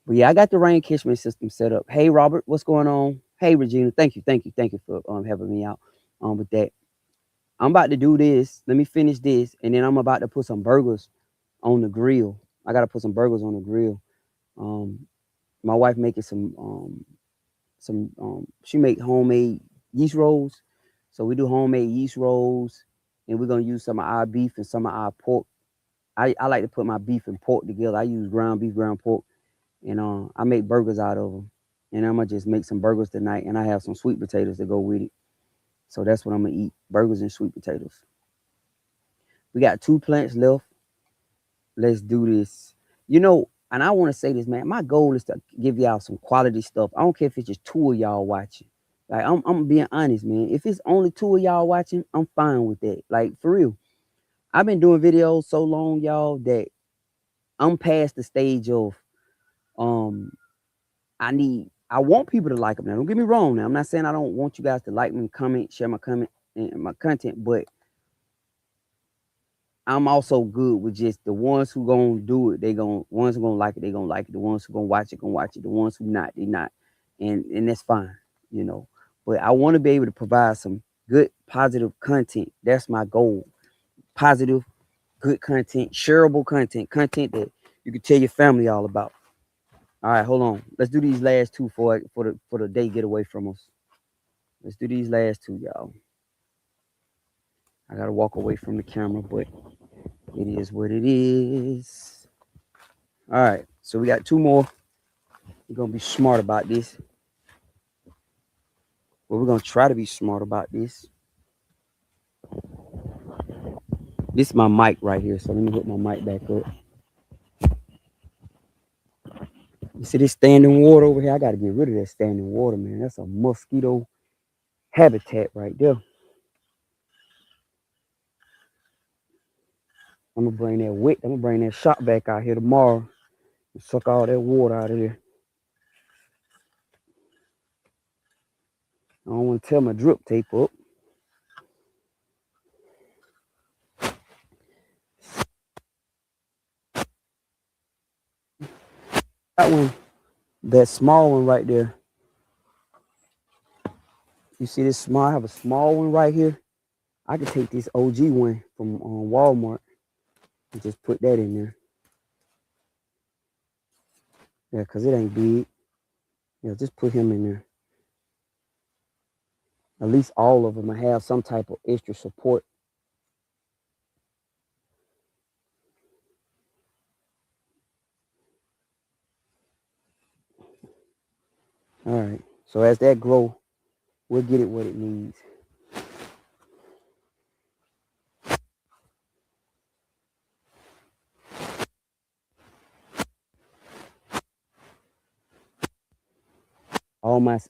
But yeah, I got the rain catchment system set up. Hey Robert, what's going on? Hey Regina, thank you for having me out with that. I'm about to do this. Let me finish this, and then I'm about to put some burgers on the grill. I gotta put some burgers on the grill. Um, my wife making she make homemade yeast rolls. So we do homemade yeast rolls, and we're gonna use some of our beef and some of our pork. I like to put my beef and pork together. I use ground beef, ground pork, and I make burgers out of them. And I'm gonna just make some burgers tonight, and I have some sweet potatoes to go with it. So that's what I'm gonna eat: burgers and sweet potatoes. We got 2 plants left. Let's do this. And I want to say this, man. My goal is to give y'all some quality stuff. I don't care if it's just 2 of y'all watching. Like I'm being honest, man. If it's only 2 of y'all watching, I'm fine with that. Like for real. I've been doing videos so long, y'all, that I'm past the stage of um I want people to like them. Now, don't get me wrong. Now, I'm not saying I don't want you guys to like me, comment, share my comment and my content, but I'm also good with just the ones who gonna do it. Ones who gonna like it. They gonna like it. The ones who gonna watch it, gonna watch it. The ones who not, they not, and that's fine, you know. But I want to be able to provide some good, positive content. That's my goal. Positive, good content, shareable content that you can tell your family all about. All right, hold on. Let's do these last two for the day get away from us. Let's do these last two, y'all. I gotta walk away from the camera, but it is what it is. All right, so we got 2 more. We're gonna be smart about this. Well, we're gonna try to be smart about this. This is my mic right here, so let me hook my mic back up. You see this standing water over here? I gotta get rid of that standing water, man. That's a mosquito habitat right there. I'm gonna bring that shot back out here tomorrow and suck all that water out of there. I don't want to tear my drip tape up. That one, that small one right there. You see this small? I have a small one right here. I could take this OG one from Walmart and just put that in there. Yeah, because it ain't big. Yeah, just put him in there. At least all of them have some type of extra support. All right. So as that grow, we'll get it what it needs.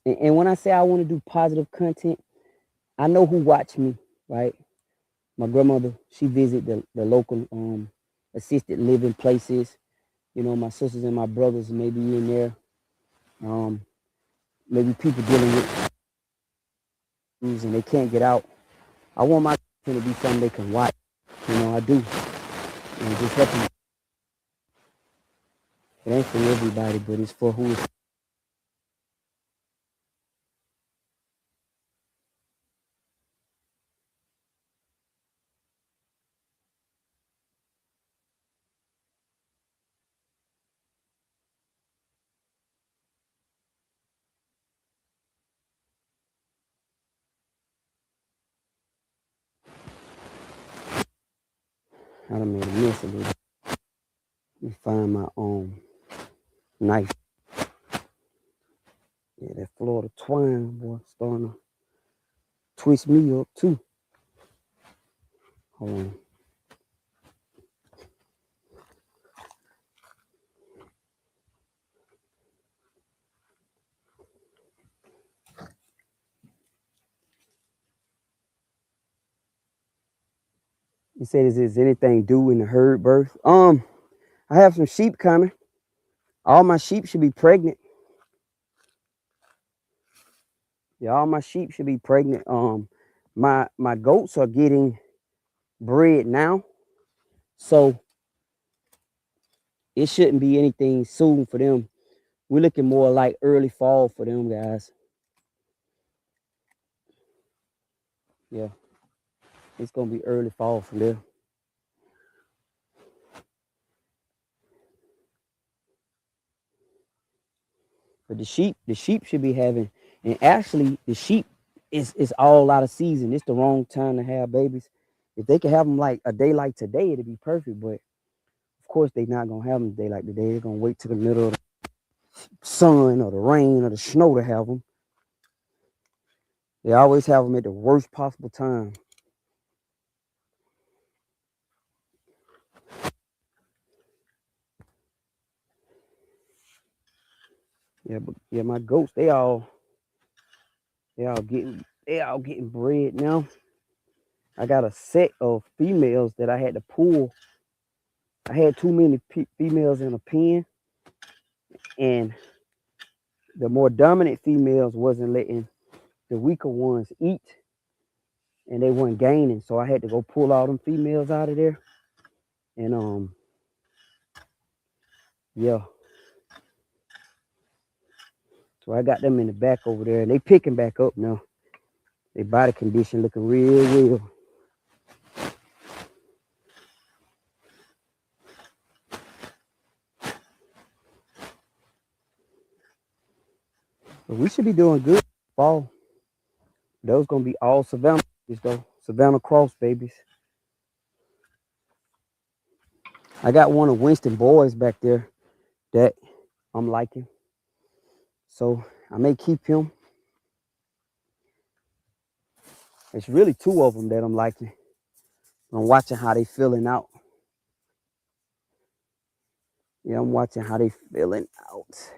And when I say I want to do positive content, I know who watch me, right? My grandmother, she visit the local assisted living places. My sisters and my brothers may be in there. Maybe people dealing with and they can't get out. I want my content to be something they can watch. I do. And just help them. It ain't for everybody, but it's for who is. I done made a mess of it. Let me find my knife. Yeah, that Florida twine, boy, starting to twist me up too. Hold on. You said, is anything due in the herd birth? I have some sheep coming. All my sheep should be pregnant. Yeah, all my sheep should be pregnant. My goats are getting bred now, so it shouldn't be anything soon for them. We're looking more like early fall for them guys. Yeah, it's gonna be early fall for them. But the sheep should be having, and actually the sheep is all out of season. It's the wrong time to have babies. If they could have them like a day like today, it'd be perfect. But of course, they're not gonna have them a day like today. They're gonna wait to the middle of the sun or the rain or the snow to have them. They always have them at the worst possible time. Yeah, but yeah, my goats they all getting bred now. I got a set of females that I had to pull. I had too many females in a pen, and the more dominant females wasn't letting the weaker ones eat, and they weren't gaining. So I had to go pull all them females out of there, and yeah. So I got them in the back over there, and they picking back up now. Their body condition looking real well. But we should be doing good fall. Those gonna be all Savannah babies though. Savannah Cross babies. I got one of Winston Boys back there that I'm liking. So I may keep him. It's really two of them that I'm liking. I'm watching how they feeling out. Yeah, I'm watching how they feeling out.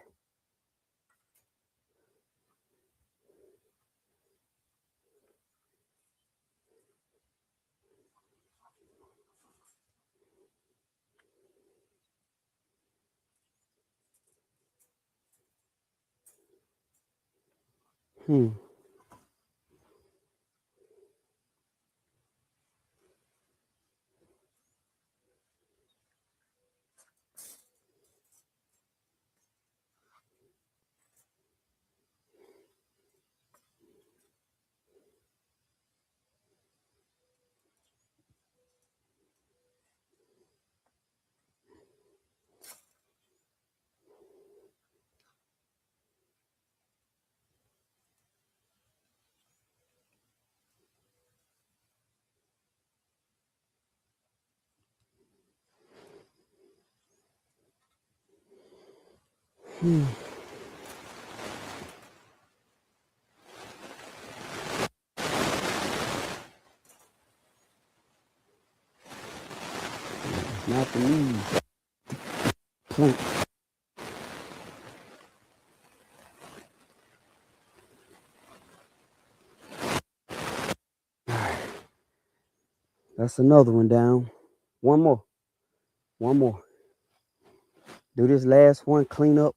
Hmm. Hmm. Not for me. Plant. That's another one down. One more. One more. Do this last one, clean up.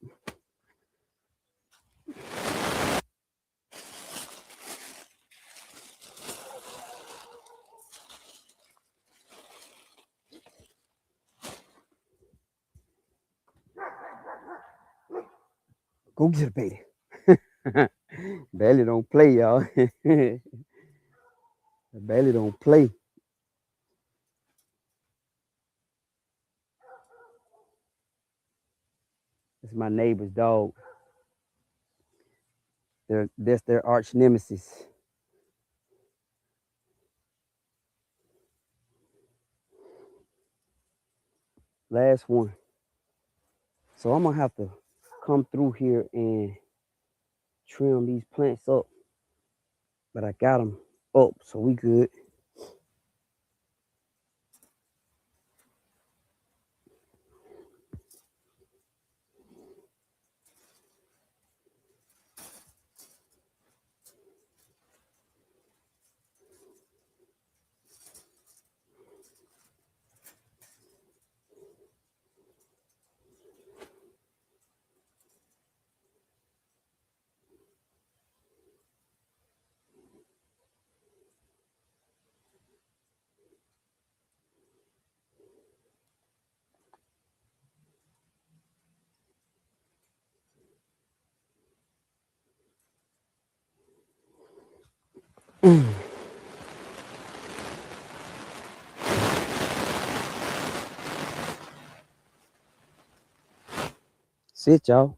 Go get it, baby. Bailey don't play, y'all. Bailey don't play. It's my neighbor's dog. That's their arch nemesis. Last one. So I'm gonna have to come through here and trim these plants up, but I got them up, so we good. Sit, y'all.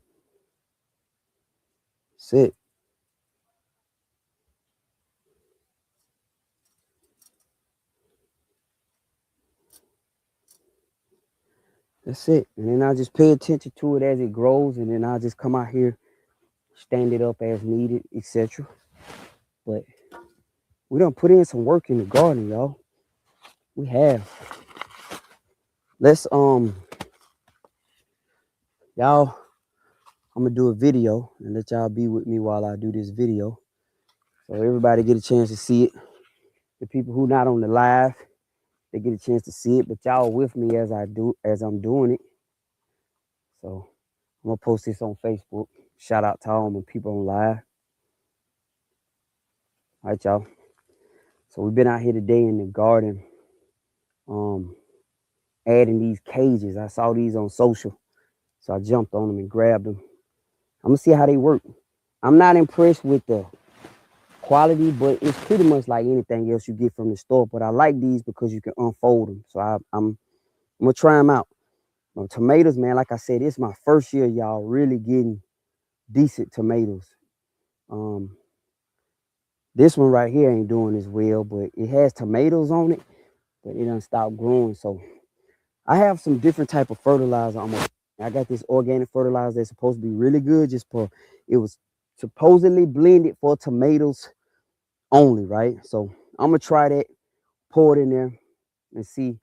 Sit. That's it. And then I just pay attention to it as it grows, and then I'll just come out here, stand it up as needed, etc. But we done put in some work in the garden, y'all. We have. Let's y'all, I'm gonna do a video and let y'all be with me while I do this video. So everybody get a chance to see it. The people who not on the live, they get a chance to see it, but y'all with me as I'm doing it. So I'm gonna post this on Facebook. Shout out to all my people on live. All right, y'all. So we've been out here today in the garden, adding these cages. I saw these on social, so I jumped on them and grabbed them. I'm gonna see how they work. I'm not impressed with the quality, but it's pretty much like anything else you get from the store. But I like these because you can unfold them. So I'm gonna try them out. Tomatoes, man, like I said, it's my first year, y'all, really getting decent tomatoes. This one right here ain't doing as well, but it has tomatoes on it, but it done stopped growing. So I have some different type of fertilizer. I got this organic fertilizer that's supposed to be really good. It was supposedly blended for tomatoes only, right? So I'm gonna try that, pour it in there, and see.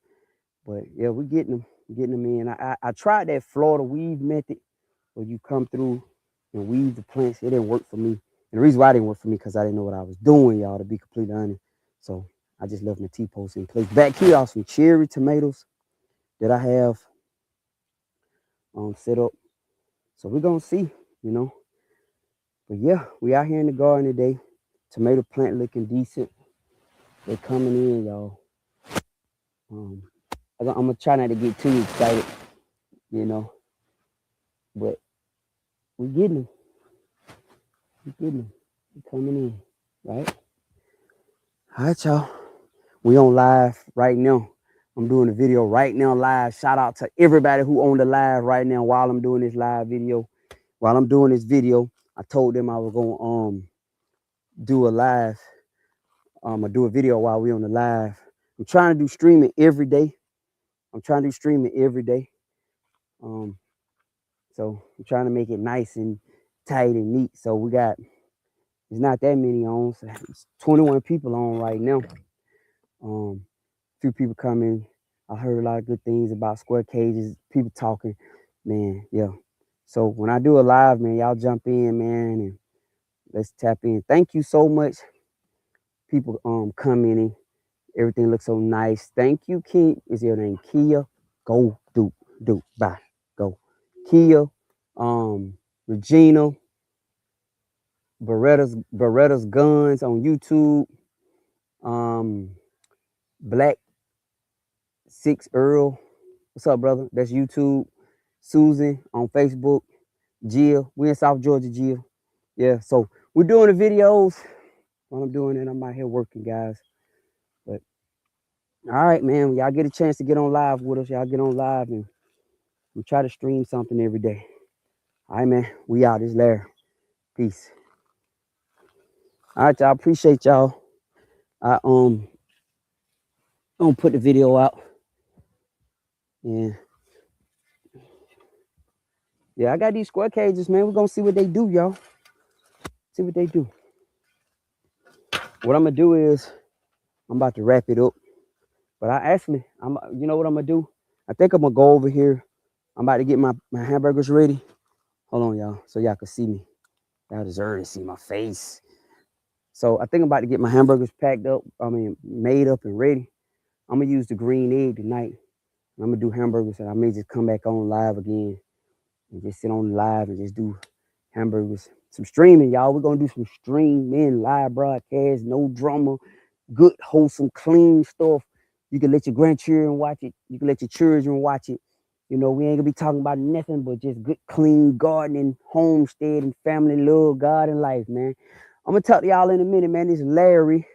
But yeah, we're getting them in. I tried that Florida weave method where you come through and weave the plants. It didn't work for me. And the reason why it didn't work for me because I didn't know what I was doing, y'all, to be completely honest. So I just left my T-post in place. Back here are some cherry tomatoes that I have set up. So we're gonna see, you know. But yeah, we out here in the garden today. Tomato plant looking decent. They're coming in, y'all. I'm gonna try not to get too excited, you know. But we're getting them. We're coming in, right? All right, y'all. We on live right now. I'm doing a video right now live. Shout out to everybody who on the live right now while I'm doing this live video. While I'm doing this video, I told them I was gonna do a live. I do a video while we on the live. I'm trying to do streaming every day. So I'm trying to make it nice and tight and neat. So it's not that many on. So it's 21 people on right now. Few people coming. I heard a lot of good things about square cages. People talking, man. Yeah. So when I do a live, man, y'all jump in, man, and let's tap in. Thank you so much. People commenting. Everything looks so nice. Thank you, King. Is your name Kia? Go do bye. Go. Kia, Regina, Beretta's Guns on YouTube. Black 6 Earl. What's up, brother? That's YouTube. Susan on Facebook. Jill. We in South Georgia, Jill. Yeah, so we're doing the videos. While I'm doing it, I'm out here working, guys. But all right, man. Y'all get a chance to get on live with us. Y'all get on live and we try to stream something every day. All right, man. We out. It's Larry. Peace. All right, y'all. Appreciate y'all. I gonna put the video out. And yeah, I got these square cages, man. We're gonna see what they do, y'all. See what they do. What I'm gonna do is I'm about to wrap it up. But you know what I'm gonna do? I think I'm gonna go over here. I'm about to get my hamburgers ready. Hold on, y'all, so y'all can see me. Y'all deserve to see my face. So I think I'm about to get my hamburgers made up and ready. I'm gonna use the green egg tonight. I'm gonna do hamburgers, and I may just come back on live again and just sit on live and just do hamburgers. Some streaming, y'all. We're gonna do some streaming live broadcast, no drama, good, wholesome, clean stuff. You can let your grandchildren watch it. You can let your children watch it. You know, we ain't gonna be talking about nothing but just good, clean gardening, homestead, and family love, God and life, man. I'm gonna talk to y'all in a minute, man. This is Larry.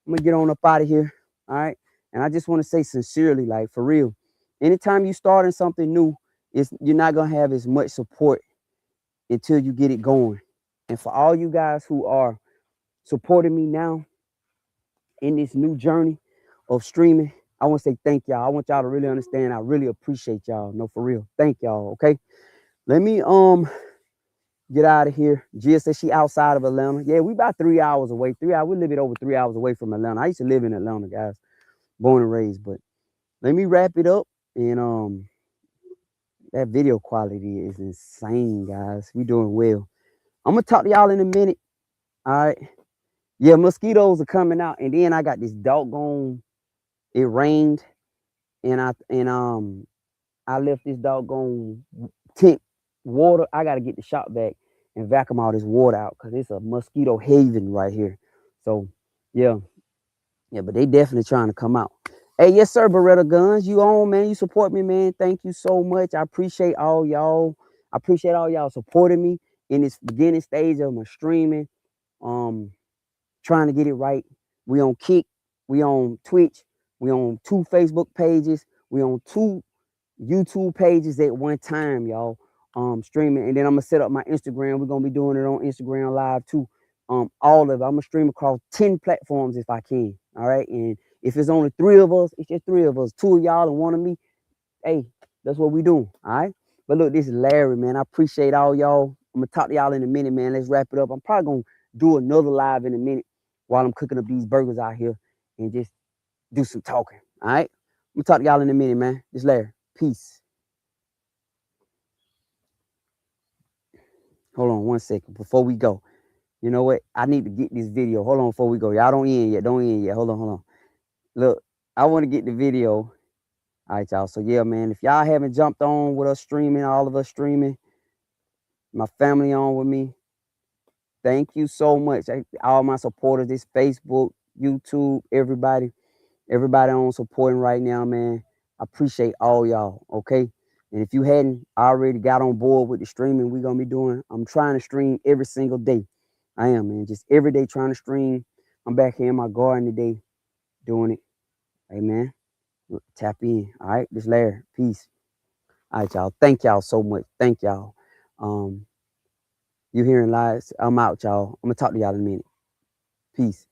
I'm gonna get on up out of here. All right. And I just want to say sincerely, like for real, anytime you starting something new, you're not gonna have as much support until you get it going. And for all you guys who are supporting me now in this new journey of streaming, I want to say thank y'all. I want y'all to really understand. I really appreciate y'all. No, for real. Thank y'all. Okay. Let me get out of here. Gia says she outside of Atlanta. Yeah, we about 3 hours away. 3 hours. We live it over 3 hours away from Atlanta. I used to live in Atlanta, guys. Born and raised. But let me wrap it up. And that video quality is insane, guys. We doing well. I'm gonna talk to y'all in a minute. All right. Yeah, mosquitoes are coming out, and then I got this doggone. It rained, and I left this doggone tent water. I gotta get the shop back and vacuum all this water out because it's a mosquito haven right here. So yeah, but they definitely trying to come out. Hey, yes, sir, Beretta Guns. You on, man. You support me, man. Thank you so much. I appreciate all y'all. I appreciate all y'all supporting me in this beginning stage of my streaming. Trying to get it right. We on Kick, we on Twitch, we on 2 Facebook pages, we on 2 YouTube pages at one time, y'all. Streaming, and then I'm gonna set up my Instagram. We're gonna be doing it on Instagram Live too. All of it. I'm gonna stream across 10 platforms if I can. All right. And if it's only 3 of us, it's just 3 of us. 2 of y'all and 1 of me. Hey, that's what we doing. All right. But look, this is Larry, man. I appreciate all y'all. I'm gonna talk to y'all in a minute, man. Let's wrap it up. I'm probably gonna do another live in a minute while I'm cooking up these burgers out here and just do some talking. All right. I'm gonna talk to y'all in a minute, man. This is Larry. Peace. Hold on 1 second before we go. You know what? I need to get this video. Hold on before we go. Y'all don't end yet. Don't end yet. Hold on. Look, I want to get the video. All right, y'all. So yeah, man, if y'all haven't jumped on with us streaming, all of us streaming, my family on with me, thank you so much. All my supporters, this Facebook, YouTube, everybody on supporting right now, man. I appreciate all y'all. Okay. And if you hadn't already got on board with the streaming we're gonna be doing, I'm trying to stream every single day. I am, man. Just every day trying to stream. I'm back here in my garden today doing it. Hey, man. Tap in. All right. This Larry. Peace. All right, y'all. Thank y'all so much. Thank y'all. You hearing lies? I'm out, y'all. I'm gonna talk to y'all in a minute. Peace.